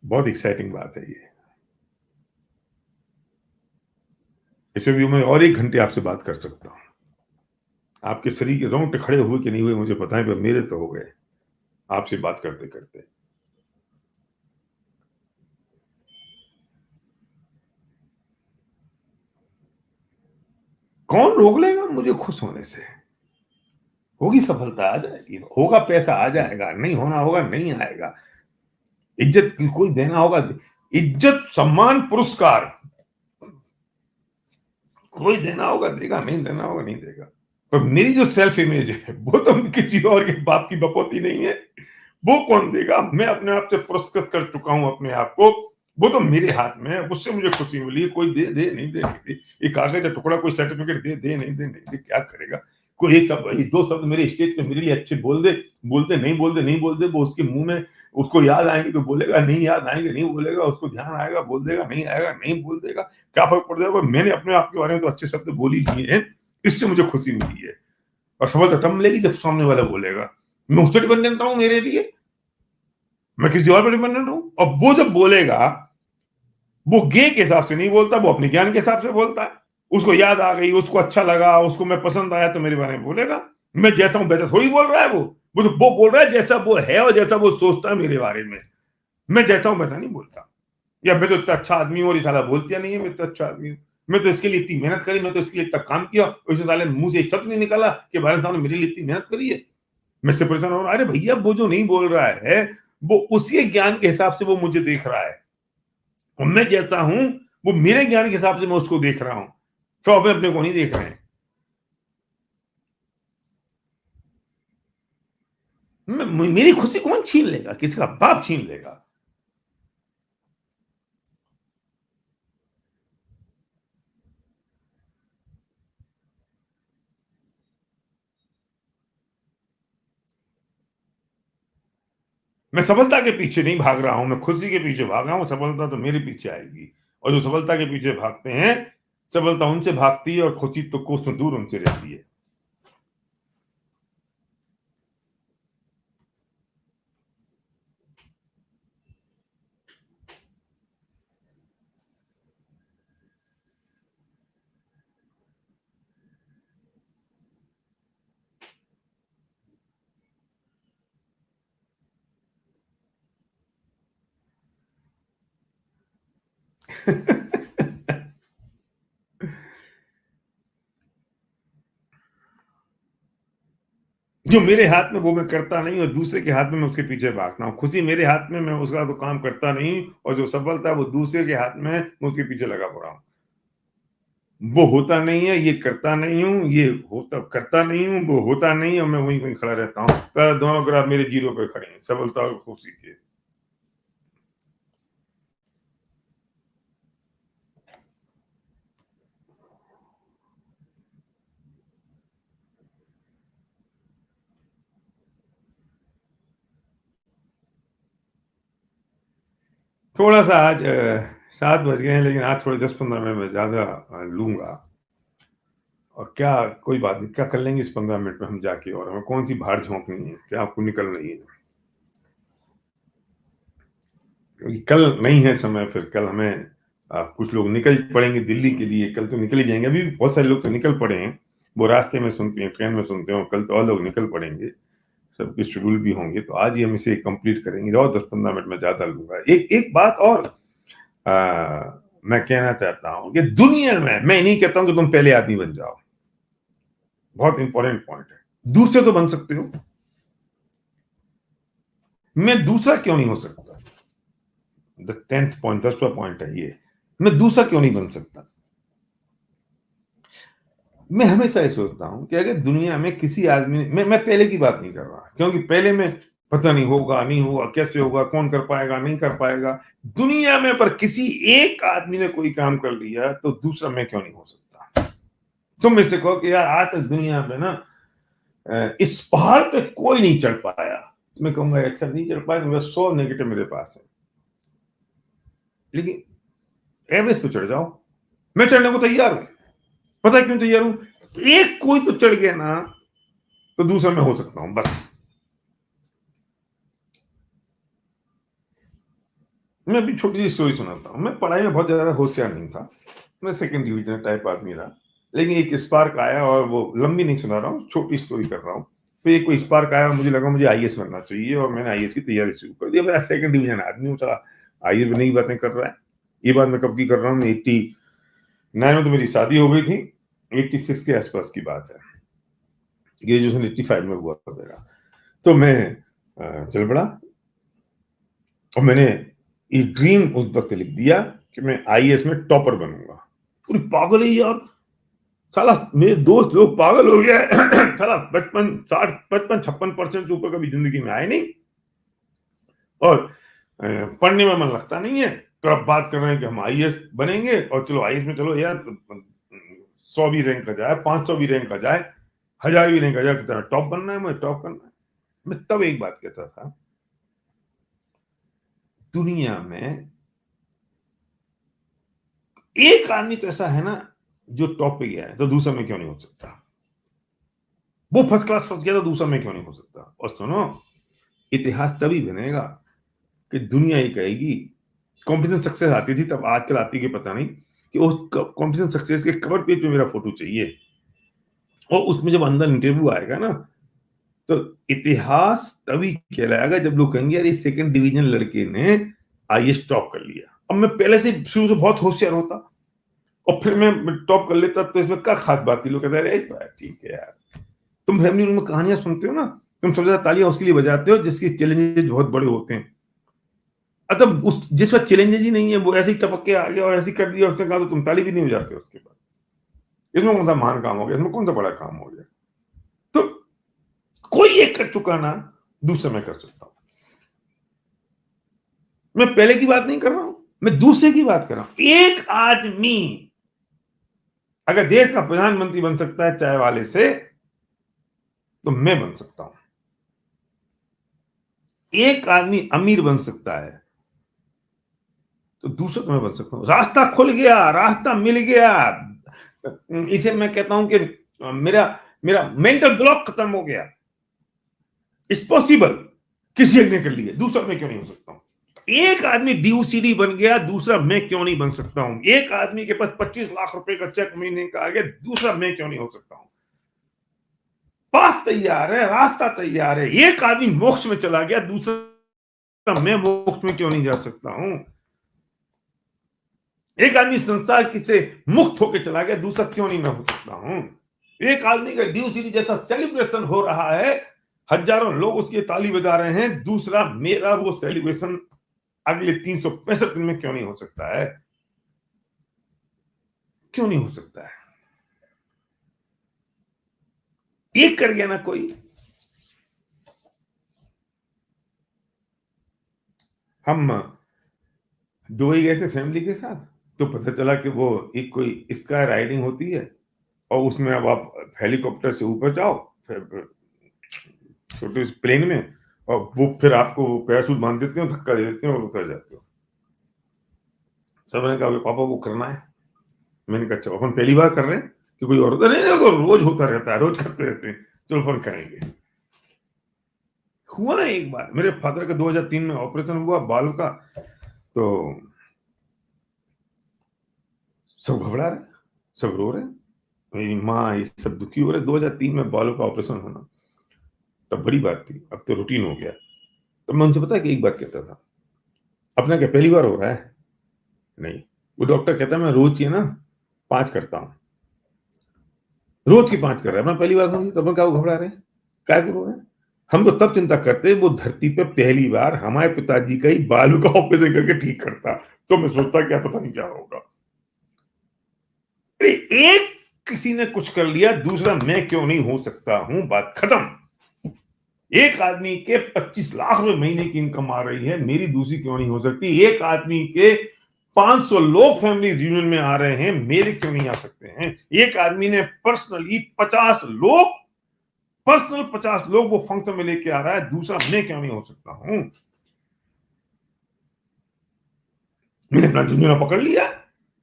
बहुत एक्साइटिंग बात है ये। इसमें भी मैं और 1 घंटे आपसे बात कर सकता हूँ। आपके शरीर के रोंगटे खड़े हुए कि नहीं हुए मुझे पता है, पर मेरे तो हो गए आपसे बात करते करते। कौन रोक लेगा मुझे खुश होने से? होगी सफलता, आ जाएगी, होगा पैसा आ जाएगा, नहीं होना होगा नहीं आएगा, इज्जत की कोई देना होगा, इज्जत सम्मान पुरस्कार कोई देना होगा देगा, नहीं देना होगा नहीं देगा। पर मेरी जो सेल्फ इमेज है वो तो किसी और के बाप की बपौती नहीं है। वो कौन देगा? मैं अपने आप से पुरस्कृत कर चुका हूं अपने आप को। वो तो मेरे हाथ में है, उससे मुझे खुशी मिली। कोई दे दे नहीं दे नहीं दे, ये कागज का टुकड़ा, कोई सर्टिफिकेट दे दे नहीं दे नहीं दे, क्या करेगा? कोई एक शब्द, 2 शब्द मेरे स्टेज पे मेरे लिए अच्छे बोल दे, बोलते नहीं बोल दे नहीं बोल दे, वो उसके मुंह में, उसको याद आएंगे तो बोलेगा, नहीं याद आएंगे नहीं बोलेगा, उसको ध्यान आएगा बोल देगा, नहीं आएगा नहीं बोल देगा, क्या फर्क पड़ जाएगा? मैंने अपने आप के बारे में तो अच्छे शब्द बोल ही दिए हैं, इससे मुझे खुशी मिली है। और सफलता तब मिलेगी जब सामने वाला बोलेगा। मैं उससे डिपेंडेंट हूं मेरे लिए, मैं किसी और पर डिपेंडेंट हूं। और वो जब बोलेगा, वो गे के हिसाब से नहीं बोलता, वो अपने ज्ञान के हिसाब से बोलता है। उसको याद आ गई, उसको अच्छा लगा, उसको मैं पसंद आया तो मेरे बारे में बोलेगा। मैं जैसा हूं वैसा थोड़ी बोल रहा है वो तो वो बोल रहा है जैसा वो है और जैसा वो सोचता है मेरे बारे में। मैं जैसा हूं वैसा नहीं बोलता। या मैं तो इतना अच्छा आदमी हूं और ये साला बोलतिया नहीं है मैं इतना अच्छा आदमी हूं। मैं तो इसके लिए इतनी मेहनत करी, मैं तो इसके लिए इतना काम किया और इस साले मुंह से एक शब्द नहीं निकाला कि भाई साहब ने मेरे लिए इतनी मेहनत करी है। मैं से परेशान हो रहा, अरे भैया वो जो नहीं बोल रहा है वो उसके ज्ञान के हिसाब से वो मुझे देख रहा है, और मैं जैसा हूं वो मेरे ज्ञान के हिसाब से मैं उसको देख रहा हूं। तो अब अपने को नहीं देख रहे हैं। मेरी खुशी कौन छीन लेगा? किसका बाप छीन लेगा? मैं सफलता के पीछे नहीं भाग रहा हूं, मैं खुशी के पीछे भाग रहा हूं। सफलता तो मेरे पीछे आएगी। और जो सफलता के पीछे भागते हैं, सफलता उनसे भागती है और खुशी तो कोसों दूर उनसे रहती है। जो मेरे हाथ में वो मैं करता नहीं, और दूसरे के हाथ में मैं उसके पीछे भागता हूँ। खुशी मेरे हाथ में, मैं उसका तो काम करता नहीं, और जो सफलता है वो दूसरे के हाथ में, मैं उसके पीछे लगा पड़ा हूँ। वो होता नहीं है, ये करता नहीं हूँ, ये होता करता नहीं हूँ, वो होता नहीं है, और मैं वहीं वहीं खड़ा रहता हूँ। दोनों ग्राफ मेरे जीरो पे खड़े हैं, सफलता और खुशी के। थोड़ा सा आज 7 बज गए हैं, लेकिन आज थोड़े 10-15 मिनट में ज़्यादा लूँगा। और क्या, कोई बात नहीं, क्या कर लेंगे इस 15 मिनट में हम जाके, और हमें कौन-सी भाड़ झोंकनी है, क्या आपको निकलना ही है। क्योंकि कल नहीं है समय, फिर कल हमें कुछ लोग निकल पड़ेंगे दिल्ली के लिए, कल तो निकल ही जाएँगे। अभी भी बहुत सारे लोग तो निकल पड़े हैं, वो रास्ते में सुनते हैं, ट्रेन में सुनते हैं, और कल तो और लोग निकल पड़ेंगे, सबके शेड्यूल भी होंगे, तो आज ही हम इसे कंप्लीट करेंगे और 10-15 मिनट में ज़्यादा लूँगा। एक एक बात और मैं कहना चाहता हूँ कि दुनिया में मैं नहीं कहता हूँ कि तुम पहले आदमी बन जाओ, बहुत इंपॉर्टेंट पॉइंट है। दूसरे तो बन सकते हो, मैं दूसरा क्यों नहीं हो सकता? द 10th पॉइंट, 10वां पॉइंट है ये, मैं दूसरा क्यों नहीं बन सकता? मैं हमेशा ये सोचता हूँ कि अगर दुनिया में किसी आदमी ने, मैं पहले की बात नहीं कर रहा, क्योंकि पहले में पता नहीं होगा, नहीं होगा, कैसे होगा, कौन कर पाएगा, नहीं कर पाएगा। दुनिया में पर किसी एक आदमी ने कोई काम कर लिया, तो दूसरा मैं क्यों नहीं हो सकता? तुम में से कहो कि यार आज तक दुनिया में ना इस पहाड़ पे कोई नहीं चढ़ पाया, तो मैं कहूंगा अच्छा नहीं चढ़ पाया, तो मेरा 100 नेगेटिव मेरे पास है, लेकिन एवरेस्ट पे चढ़ जाओ, मैं चढ़ने को तैयार हूं। पता है क्यों तैयार हूं? एक कोई तो चढ़ गया ना, तो दूसरा मैं हो सकता हूं, बस। मैं अभी छोटी सी स्टोरी सुनाता हूँ। मैं पढ़ाई में बहुत ज्यादा होशियार नहीं था, मैं सेकंड डिवीजन टाइप आदमी रहा, लेकिन एक स्पार्क आया, और वो लंबी नहीं सुना रहा हूँ, छोटी स्टोरी कर रहा हूँ। तो एक कोई स्पार्क आया और मुझे लगा मुझे आईएएस बनना चाहिए, और मैंने आईएएस की तैयारी शुरू कर दी। मेरा सेकंड डिवीजन आदमी हूँ, चला आईएएस में नई बातें कर रहा है। ये बात मैं कब की कर रहा हूँ, 89 में तो मेरी शादी हो गई थी, 86 के आसपास की बात है, ग्रेजुएशन 85 में हुआ था मेरा। तो मैं चल पड़ा, और मैंने ये ड्रीम उस वक्त लिख दिया कि मैं आईएएस में टॉपर बनूंगा। पूरी पागल है यार, साला मेरे दोस्त लोग पागल हो गया है। साला 55 60 55 56% से ऊपर कभी जिंदगी में आए नहीं, और पढ़ने में मन लगता नहीं है, तो अब बात कर रहे हैं कि हम आईएएस बनेंगे, और चलो आईएएस में चलो यार 100 भी रैंक आ जाए, 500 भी रैंक आ जाए, 1000 भी रैंक आ जाए, कितना टॉप बनना है, मुझे टॉप करना है। मैं तब एक बात कहता था, दुनिया में एक आदमी तो ऐसा है ना जो टॉप पे गया है, तो दूसरा में क्यों नहीं हो सकता? वो फर्स्ट क्लास फंस गया, तो दूसरा में क्यों नहीं हो सकता? और सुनो, इतिहास तभी बनेगा कि दुनिया ही कहेगी, कॉम्पिटिशन सक्सेस आती थी तब, आजकल आती है कि पता नहीं, कि उस कॉम्पिटिशन सक्सेस के कवर पेज पे मेरा फोटो चाहिए, और उसमें जब अंदर इंटरव्यू आएगा ना, तो इतिहास तभी कहलाएगा जब लोग कहेंगे यार ये सेकंड डिवीजन लड़के ने आईएएस टॉप कर लिया। अब मैं पहले से शुरू से बहुत होशियार होता, और फिर मैं टॉप कर लेता, तो इसमें क्या खास बात थी? लोग कहते हैं ठीक है यार, तुम फैमिली में कहानियां सुनते हो ना, तुम सबसे ज्यादा तालियां उसके लिए बजाते हो जिसके चैलेंजेस बहुत बड़े होते हैं। मतलब उस जिस पर चैलेंजेस ही नहीं है, वो ऐसे ही टपक के आ गया और ऐसे ही कर दिया उसने कहा, तो तुम ताली भी नहीं बजाते उसके बाद। इसमें कौन सा महान काम हो गया, इसमें कौन सा बड़ा काम हो गया? तो कोई एक कर चुका ना, दूसरा मैं कर सकता हूं। मैं पहले की बात नहीं कर रहा हूं, मैं दूसरे की बात कर रहा हूं। एक आदमी अगर देश का प्रधानमंत्री बन सकता है चाय वाले से, तो मैं बन सकता हूं। एक आदमी अमीर बन सकता है, तो दूसरा तो मैं बन सकता हूं। रास्ता खुल गया, रास्ता मिल गया, इसे मैं कहता हूं कि मेरा मेरा मेंटल ब्लॉक खत्म हो गया। इट्स पॉसिबल, किसी एक ने कर लिया, दूसरा मैं क्यों नहीं हो सकता हूं? एक आदमी डीओसीडी बन गया, दूसरा मैं क्यों नहीं बन सकता हूं? एक आदमी के पास 25 लाख रुपए का चेक महीने का आ गया, दूसरा मैं क्यों नहीं हो सकता हूं? पाथ तैयार है, रास्ता तैयार है। एक आदमी मोक्ष में चला गया, दूसरा मैं मोक्ष में क्यों नहीं जा सकता हूं? एक आदमी संसार की से मुक्त होकर चला गया, दूसरा क्यों नहीं मैं हो सकता हूं? एक आदमी का ड्यू सीरीज जैसा सेलिब्रेशन हो रहा है, हजारों लोग उसकी ताली बजा रहे हैं, दूसरा मेरा वो सेलिब्रेशन अगले 365 दिन में क्यों नहीं हो सकता है? क्यों नहीं हो सकता है? एक कर गया ना कोई। हम दुबई गए थे फैमिली के साथ, तो पता चला कि वो एक कोई स्काई राइडिंग होती है, और उसमें अब आप हेलीकॉप्टर से ऊपर जाओ, फिर छोटे प्लेन में, और वो फिर आपको पैराशूट बांध देते हो, धक्का दे देते हो और उतर जाते हो। सब ने कहा पापा वो करना है। मैंने कहा अच्छा अपन पहली बार कर रहे हैं कि कोई और होता नहीं, तो रोज होता रहता है, रोज करते रहते हैं, चलो अपन करेंगे। हुआ ना एक बार मेरे फादर का 2003 में ऑपरेशन हुआ बाल का, तो सब घबरा रहे, सब रो रहे, मेरी माँ ये सब दुखी हो रहे। 2003 में बालों का ऑपरेशन होना तब बड़ी बात थी, अब तो रूटीन हो गया। तो मैं उनसे पता है कि एक बात कहता था, अपना क्या पहली बार हो रहा है? नहीं। वो डॉक्टर कहता है मैं रोज ये ना 5 करता हूँ, रोज की 5 कर रहा है, अपना पहली बार समझी, तो अपन क्या घबरा रहे हैं, क्या रो रहे हैं? हम तो तब चिंता करते वो धरती पे पहली बार हमारे पिताजी का ही बालू का ऑपरेशन करके ठीक करता, तो मैं सोचता क्या पता नहीं क्या होगा। अरे एक किसी ने कुछ कर लिया, दूसरा मैं क्यों नहीं हो सकता हूं, बात खत्म। एक आदमी के 25 लाख रुपए महीने की इनकम आ रही है, मेरी दूसरी क्यों नहीं हो सकती? एक आदमी के 500 लोग फैमिली रियूनियन में आ रहे हैं, मेरे क्यों नहीं आ सकते हैं? एक आदमी ने पर्सनली 50 लोग वो फंक्शन में लेके आ रहा है, दूसरा मैं क्यों नहीं हो सकता हूं? मैंने अपना जुनून पकड़ लिया,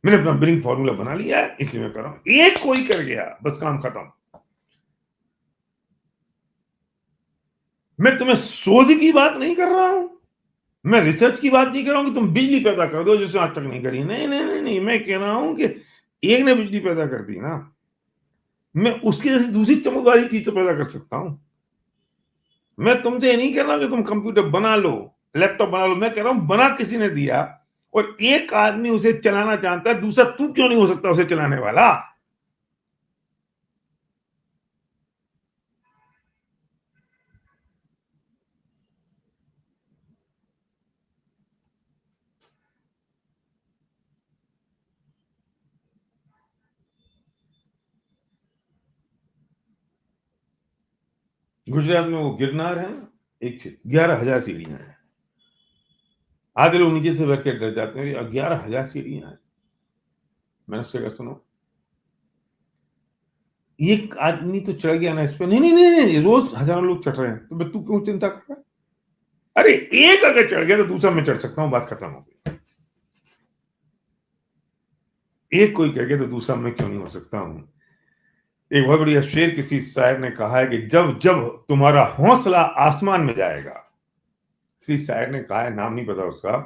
मैंने अपना बिलिंग फॉर्मूला बना लिया है, इसलिए मैं कर रहा हूं। एक कोई कर गया, बस काम खत्म। मैं तुम्हें शोध की बात नहीं कर रहा हूं, मैं रिसर्च की बात नहीं कर रहा हूं कि तुम बिजली पैदा कर दो जैसे आज तक नहीं करी। नहीं नहीं नहीं नहीं, मैं कह रहा हूं कि एक ने बिजली पैदा कर दी ना, मैं उसकी जैसी दूसरी चमक वाली चीज तो पैदा कर सकता हूं। मैं तुमसे ये नहीं कह रहा कि तुम कंप्यूटर बना लो, लैपटॉप बना लो, मैं कह रहा हूं बना किसी ने दिया, और एक आदमी उसे चलाना जानता है, दूसरा तू क्यों नहीं हो सकता उसे चलाने वाला? गुजरात में वो गिरनार है, एक 11,000 सीढ़ियां हैं। आधे लोग नीचे से बैठ के डर जाते हैं, 11,000 सीढ़ियां हैं। मैंने उससे कहा सुनो, एक आदमी तो चढ़ गया ना इस पे, नहीं नहीं नहीं, नहीं रोज हजारों लोग चढ़ रहे हैं, तो तू क्यों चिंता कर रहा है? अरे एक अगर चढ़ गया तो दूसरा मैं चढ़ सकता हूं, बात खत्म हो गई। एक कोई कह गया तो दूसरा मैं क्यों नहीं हो सकता हूं? एक बहुत बढ़िया शेर किसी शायर ने कहा है कि जब जब तुम्हारा हौसला आसमान में जाएगा, किसी शायर ने कहा है, नाम नहीं पता उसका,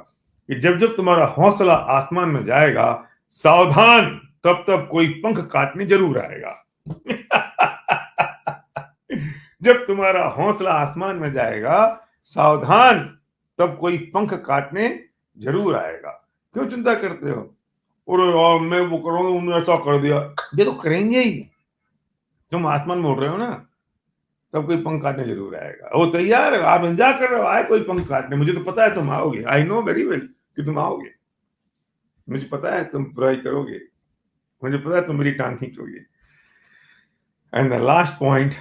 कि जब जब तुम्हारा हौसला आसमान में जाएगा, सावधान, तब तब कोई पंख काटने जरूर आएगा। जब तुम्हारा हौसला आसमान में जाएगा, सावधान, तब कोई पंख काटने जरूर आएगा। क्यों चिंता करते हो? और यार मैं वो करूंगा, उन्होंने ऐसा कर दिया, ये तो करेंगे ही। तुम आसमान में उड़ रहे हो ना, तब कोई पंख काटने जरूर आएगा। वो तैयार है, आप इंतजार कर रहे हो, आए कोई पंख काटने। मुझे तो पता है तुम आओगे, आई नो वेरी वेल कि तुम आओगे, मुझे पता है तुम बुराई करोगे, मुझे पता है तुम मेरी टांग खींचोगे। एंड द लास्ट पॉइंट,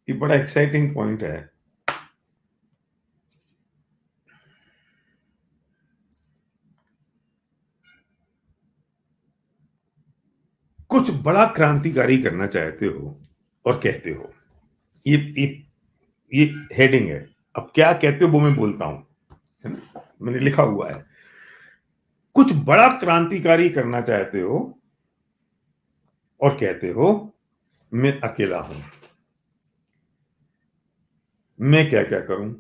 ये बड़ा एक्साइटिंग पॉइंट है। कुछ बड़ा क्रांतिकारी करना चाहते हो और कहते हो, ये ये ये हेडिंग है। अब क्या कहते हो वो मैं बोलता हूं, है ना, मैंने लिखा हुआ है। कुछ बड़ा क्रांतिकारी करना चाहते हो और कहते हो मैं अकेला हूं, मैं क्या क्या करूं,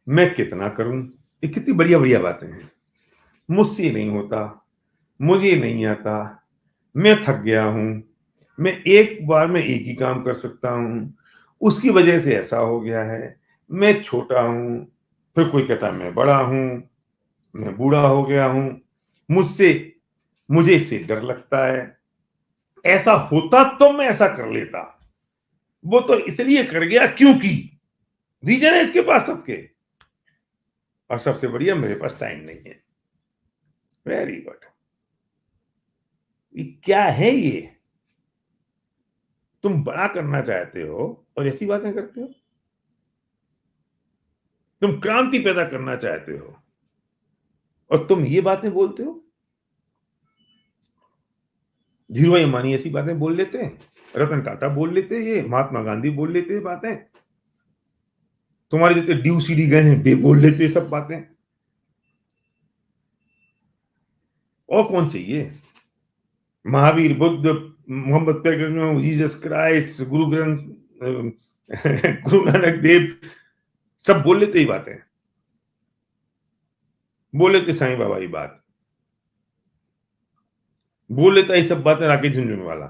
मैं कितना करूं। ये कितनी बढ़िया बढ़िया बातें हैं। मुझसे नहीं होता, मुझे नहीं आता, मैं थक गया हूं, मैं एक बार में एक ही काम कर सकता हूं, उसकी वजह से ऐसा हो गया है, मैं छोटा हूं, फिर कोई कहता है मैं बड़ा हूं, मैं बूढ़ा हो गया हूं, मुझसे मुझे इससे डर लगता है, ऐसा होता तो मैं ऐसा कर लेता, वो तो इसलिए कर गया क्योंकि रीजन है इसके पास सबके, और सबसे बढ़िया मेरे पास टाइम नहीं है। Very good. ये क्या है ये? तुम बड़ा करना चाहते हो और ऐसी बातें करते हो। तुम क्रांति पैदा करना चाहते हो और तुम ये बातें बोलते हो। धीरूभाई अंबानी ऐसी बातें बोल लेते हैं, रतन टाटा बोल लेते हैं, ये महात्मा गांधी बोल लेते हैं बातें, तुम्हारे जितने ड्यू सीडी गए हैं वे बोल लेते हैं सब बातें। और कौन चाहिए? महावीर, बुद्ध, मोहम्मद पैगंबर, जीसस क्राइस्ट, गुरु ग्रंथ, गुरु नानक देव, सब बोल लेते ही बातें, बोल लेते साईं बाबा की बात, बोल लेता ये सब बातें राकेश झुनझुनवाला।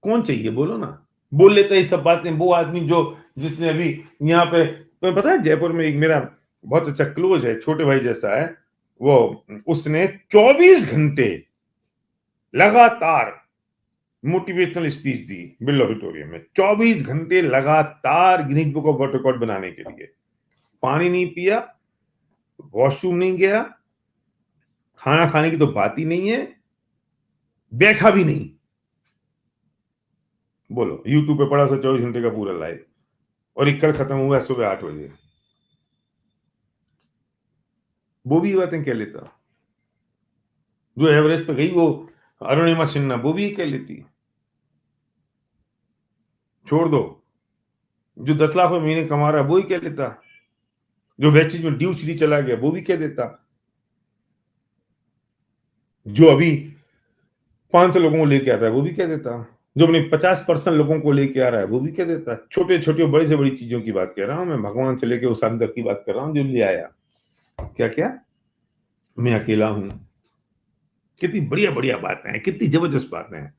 कौन चाहिए बोलो ना? बोल लेता ये सब बातें वो आदमी जो जिसने अभी यहाँ पे, तुम्हें पता है जयपुर में एक मेरा बहुत अच्छा क्लोज है, छोटे भाई जैसा है वो, उसने 24 घंटे लगातार मोटिवेशनल स्पीच दी बिरला ऑडिटोरियम में, 24 घंटे लगातार Guinness book of world record बनाने के लिए। पानी नहीं पिया, वॉशरूम नहीं गया, खाना खाने की तो बात ही नहीं है, बैठा भी नहीं। बोलो, यूट्यूब पे पड़ा 24 घंटे का पूरा लाइव, और एक कल खत्म हुआ सुबह 8 बजे। वो भी बातें कह लेता। जो एवरेस्ट पे गई वो अरुणिमा सिन्हा, वो भी कह लेती। छोड़ दो, जो 10 लाख में महीने कमा रहा है वो ही कह लेता, जो वेस्ट में ड्यू सिटी चला गया वो भी कह देता, जो अभी 500 लोगों को लेके आता है वो भी कह देता, जो अपने 50% लोगों को लेके आ रहा है वो भी कह देता। छोटे छोटे बड़ी से बड़ी चीजों की बात कर रहा हूं मैं, भगवान से लेके उस अंदर की बात कर रहा हूं जो ले आया। क्या क्या? मैं अकेला हूं। कितनी बढ़िया बढ़िया बातें हैं, कितनी जबरदस्त बातें हैं।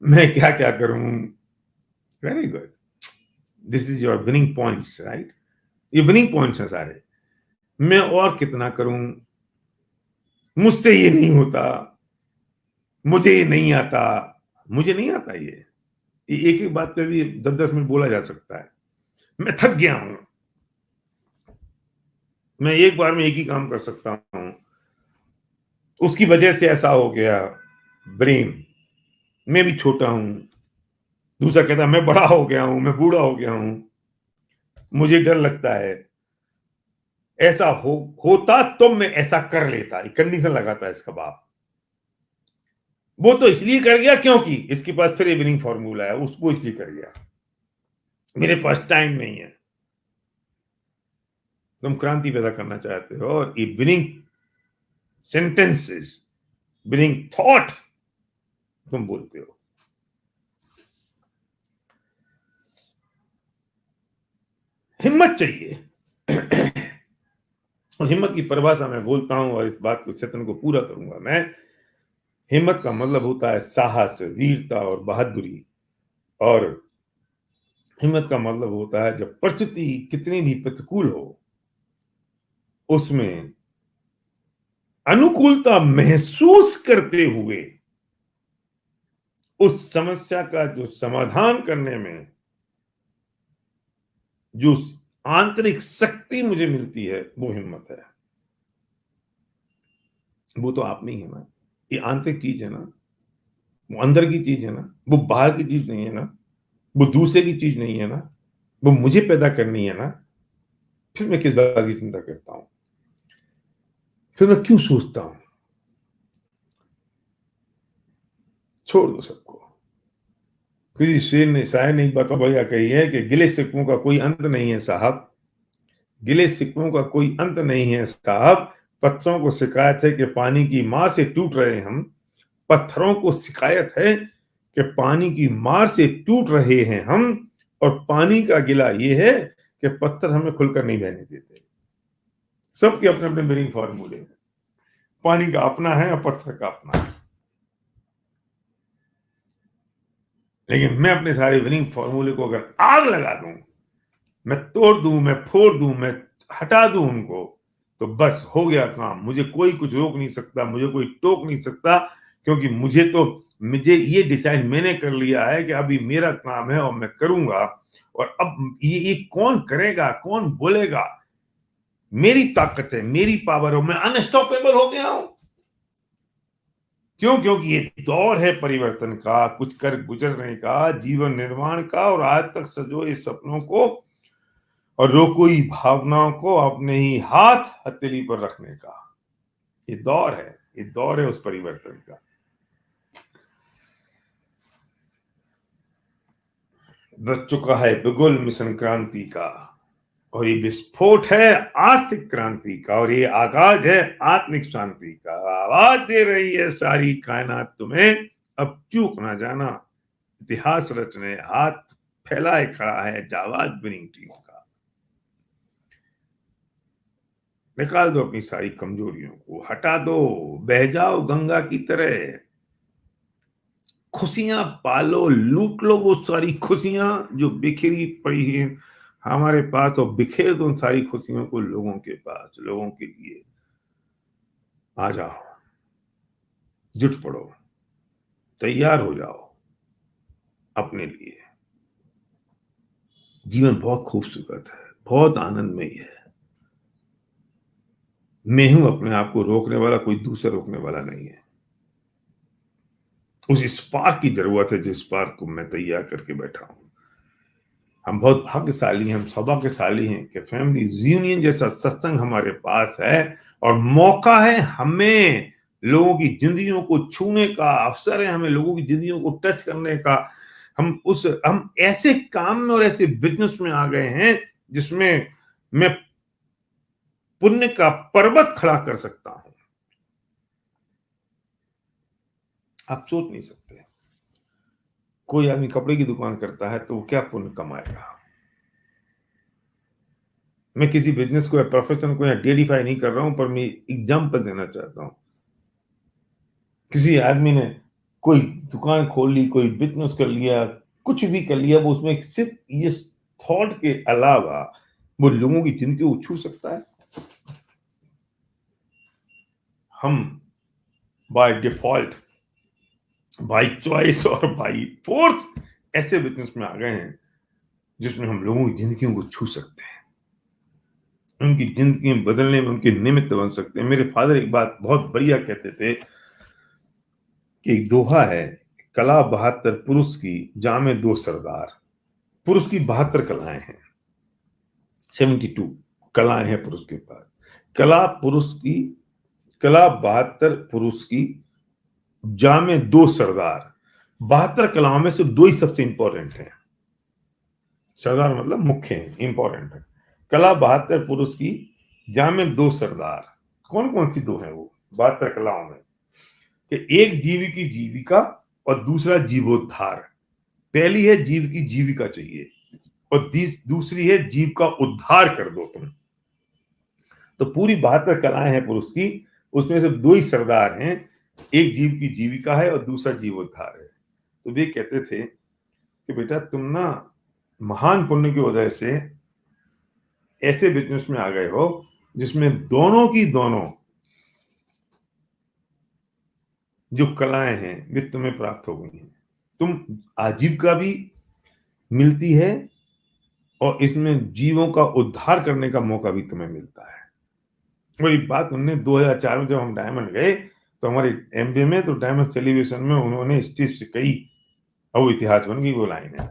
मैं क्या क्या करूं? Very good, this is your winning points, right? ये विनिंग पॉइंट्स हैं सारे। मैं और कितना करूं, मुझसे ये नहीं होता, मुझे ये नहीं आता, मुझे नहीं आता ये। एक एक बात पे भी 10-10 मिनट बोला जा सकता है। मैं थक गया हूं, मैं एक बार में एक ही काम कर सकता हूं, उसकी वजह से ऐसा हो गया। ब्रेन, मैं भी छोटा हूं। दूसरा कहता मैं बड़ा हो गया हूं, मैं बूढ़ा हो गया हूं, मुझे डर लगता है। ऐसा होता तो मैं ऐसा कर लेता, कंडीशन लगाता है इसका बाप। वो तो इसलिए कर गया क्योंकि इसके पास फिर विनिंग फॉर्मूला है, उसको इसलिए कर गया। मेरे पास टाइम नहीं है। तुम क्रांति पैदा करना चाहते हो और ये विनिंग सेंटेंसेस, विनिंग थॉट तुम बोलते हो। हिम्मत चाहिए। और हिम्मत की परिभाषा मैं बोलता हूं और इस बात को सतन को पूरा करूंगा मैं। हिम्मत का मतलब होता है साहस, वीरता और बहादुरी। और हिम्मत का मतलब होता है जब परिस्थिति कितनी भी प्रतिकूल हो, उसमें अनुकूलता महसूस करते हुए उस समस्या का जो समाधान करने में जो आंतरिक शक्ति मुझे मिलती है वो हिम्मत है। वो तो आप में ही है ना, ये आंतरिक चीज है ना, वो अंदर की चीज है ना, वो बाहर की चीज नहीं है ना, वो दूसरे की चीज नहीं है ना, वो मुझे पैदा करनी है ना। फिर मैं किस बात की चिंता करता हूं? फिर मैं क्यों सोचता हूं? छोड़ दो सबको। किसी शेर ने, शायर ने एक बात बढ़िया कही है कि गिले शिकवों का कोई अंत नहीं है साहब, गिले शिकवों का कोई अंत नहीं है साहब। पत्थरों को शिकायत है कि पानी की मार से टूट रहे हम, पत्थरों को शिकायत है कि पानी की मार से टूट रहे हैं हम, और पानी का गिला ये है कि पत्थर हमें खुलकर नहीं बहने देते। सबके अपने अपने विनिंग फॉर्मूले हैं। पानी का अपना है और पत्थर का अपना है। लेकिन मैं अपने सारे विनिंग फॉर्मूले को अगर आग लगा दूं, मैं तोड़ दूं, मैं फोड़ दूं, मैं हटा दूं उनको, तो बस हो गया काम। मुझे कोई कुछ रोक नहीं सकता, मुझे कोई टोक नहीं सकता, क्योंकि मुझे ये डिसाइड मैंने कर लिया है कि अभी मेरा काम है और मैं करूंगा। और अब ये कौन करेगा, कौन बोलेगा? मेरी ताकत है, मेरी पावर है, मैं अनस्टॉपेबल हो गया हूं। क्यों? क्योंकि ये दौर है परिवर्तन का, कुछ कर गुजरने का, जीवन निर्माण का, और आज तक सजोए सपनों को और रोकोई भावनाओं को अपने ही हाथ हथेली पर रखने का। ये दौर है, ये दौर है उस परिवर्तन का। बच चुका है बिगुल मिशन क्रांति का, और ये विस्फोट है आर्थिक क्रांति का, और ये आगाज है आत्मिक शांति का। आवाज दे रही है सारी कायनात तुम्हें, अब चूक ना जाना। इतिहास रचने हाथ फैलाए खड़ा है जावाद विनिंग टीम का। निकाल दो अपनी सारी कमजोरियों को, हटा दो, बह जाओ गंगा की तरह। खुशियां पालो, लूट लो वो सारी खुशियां जो बिखरी पड़ी है हमारे पास, और बिखेर दो उन सारी खुशियों को लोगों के पास, लोगों के लिए। आ जाओ, जुट पड़ो, तैयार हो जाओ अपने लिए। जीवन बहुत खूबसूरत है, बहुत आनंदमय है। मैं हूं अपने आप को रोकने वाला, कोई दूसरा रोकने वाला नहीं है। उस स्पार्क की जरूरत है जिस स्पार्क को मैं तैयार करके बैठा हूं। हम बहुत भाग्यशाली हैं, हम सौभाग्यशाली हैं कि फैमिली रियूनियन जैसा सत्संग हमारे पास है, और मौका है हमें लोगों की जिंदगियों को छूने का, अवसर है हमें लोगों की जिंदगियों को टच करने का। हम ऐसे काम में और ऐसे बिजनेस में आ गए हैं जिसमें मैं पुण्य का पर्वत खड़ा कर सकता हूं। आप सोच नहीं सकते, कोई आदमी कपड़े की दुकान करता है तो वो क्या पुण्य कमाएगा। मैं किसी बिजनेस को या प्रोफेशन को या डेडिफाई नहीं कर रहा हूं, पर मैं एग्जाम्पल देना चाहता हूं। किसी आदमी ने कोई दुकान खोल ली, कोई बिजनेस कर लिया, कुछ भी कर लिया, वो उसमें सिर्फ ये थॉट के अलावा वो लोगों की जिंदगी को छू सकता है। हम बाय डिफॉल्ट, बाय चॉइस और बाय फोर्स ऐसे बिजनेस में आ गए हैं जिसमें हम लोगों की जिंदगियों को छू सकते हैं, उनकी जिंदगी बदलने में उनके निमित्त बन सकते हैं। मेरे फादर एक बात बहुत बढ़िया कहते थे कि एक दोहा है, कला 72 पुरुष की, जामे 2 सरदार। पुरुष की 72 कलाएं हैं, 72 कलाएं हैं पुरुष के पास। कला 72 पुरुष की, जामे 2 सरदार। 72 कलाओं में से 2 ही सबसे इंपॉर्टेंट है। सरदार मतलब मुख्य है, इंपॉर्टेंट है। कला 72 पुरुष की, जामे 2 सरदार। कौन कौन सी 2 है वो 72 कलाओं में? कि एक जीव की जीविका और दूसरा जीवोद्धार। पहली है जीव की जीविका चाहिए, और दूसरी है जीव का उद्धार कर दो तुम। तो पूरी 72 कलाएं हैं पुरुष की, उसमें से 2 ही सरदार हैं, एक जीव की जीविका है और दूसरा जीवोद्धार है। तो वे कहते थे कि बेटा तुम ना महान पुण्य की वजह से ऐसे बिजनेस में आ गए हो जिसमें दोनों की दोनों जो कलाएं हैं वे तुम्हें प्राप्त हो गई हैं। तुम आजीविका भी मिलती है और इसमें जीवों का उद्धार करने का मौका भी तुम्हें मिलता है। और एक बात उन्होंने 2004 में जब हम डायमंड गए तो हमारे एमबीए में, तो डायमंड सेलिब्रेशन में उन्होंने स्टेज से कही, और वो इतिहास बन गई वो लाइन है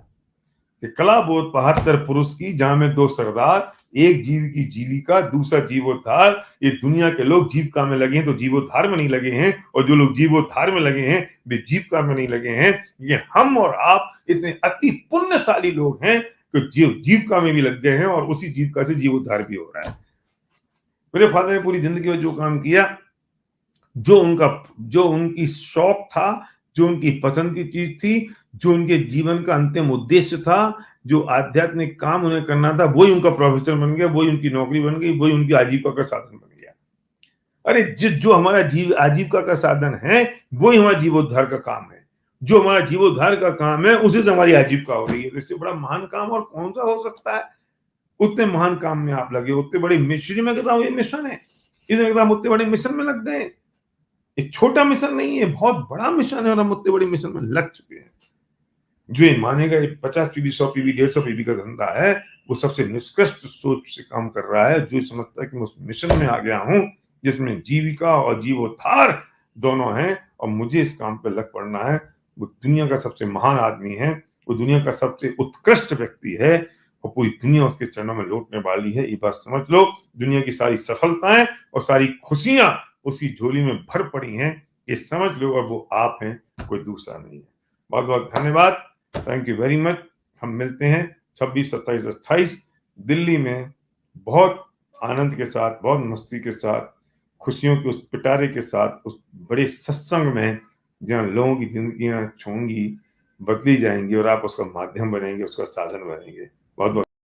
कि कला बोध 72 पुरुष की, जामे 2 सरदार, एक जीव की जीविका दूसरा जीवोद्धार। ये दुनिया के लोग जीविका में लगे हैं तो जीवोद्धार में नहीं लगे हैं, और जो लोग जीवोद्धार में लगे हैं वे जीविका में नहीं लगे हैं। ये हम और आप इतने अति पुण्यशाली लोग हैं कि जीविका में भी लग गए हैं, और उसी जीविका से जीवोद्धार भी हो रहा है। मेरे फादर ने पूरी जिंदगी में जो काम किया, जो उनकी शौक था, जो उनकी पसंद की चीज थी, जो उनके जीवन का अंतिम उद्देश्य था, जो आध्यात्मिक काम उन्हें करना था, वही उनका प्रोफेशन बन गया, वही उनकी नौकरी बन गई, वही उनकी आजीविका का साधन बन गया। अरे जो हमारा आजीविका का साधन है वही हमारा जीवोद्धार का काम है। जो हमारा जीवोद्धार का काम है उसी से हमारी आजीविका हो रही है। इससे बड़ा महान काम और कौन सा हो सकता है? उतने महान काम में आप लगे, उतने बड़े मिशन में, कहता हूं ये मिशन है, इसमें कहता हम उतने बड़े मिशन में लग गए। एक छोटा मिशन नहीं है, बहुत बड़ा मिशन है, और हम उतने बड़े मिशन में लग चुके हैं। जो ये मानेगा 50 पीवी 100 पीवी 150 पीवी का धंधा है, वो सबसे निष्कृष्ट सोच से काम कर रहा है। जो समझता है कि मैं उस मिशन में आ गया हूं जिसमें जीविका और जीवोद्धार दोनों हैं और मुझे इस काम पे लग पड़ना है, वो दुनिया का सबसे महान आदमी है, वो दुनिया का सबसे उत्कृष्ट व्यक्ति है, और पूरी दुनिया उसके चरणों में लौटने वाली है। ये बात समझ लो। दुनिया की सारी सफलताएं और सारी खुशियां उसकी झोली में भर पड़ी हैं, ये समझ लो, और वो आप हैं, कोई दूसरा नहीं है। बहुत बहुत धन्यवाद, थैंक यू वेरी मच। हम मिलते हैं 26, 27, 28 दिल्ली में बहुत आनंद के साथ, बहुत मस्ती के साथ, खुशियों के उस पिटारे के साथ, उस बड़े सत्संग में जहाँ लोगों की ज़िंदगियाँ छूँगी, बदली जाएँगी और आप उसका माध्यम बनेंगे, उसका साधन बनेंगे। बहुत-बहुत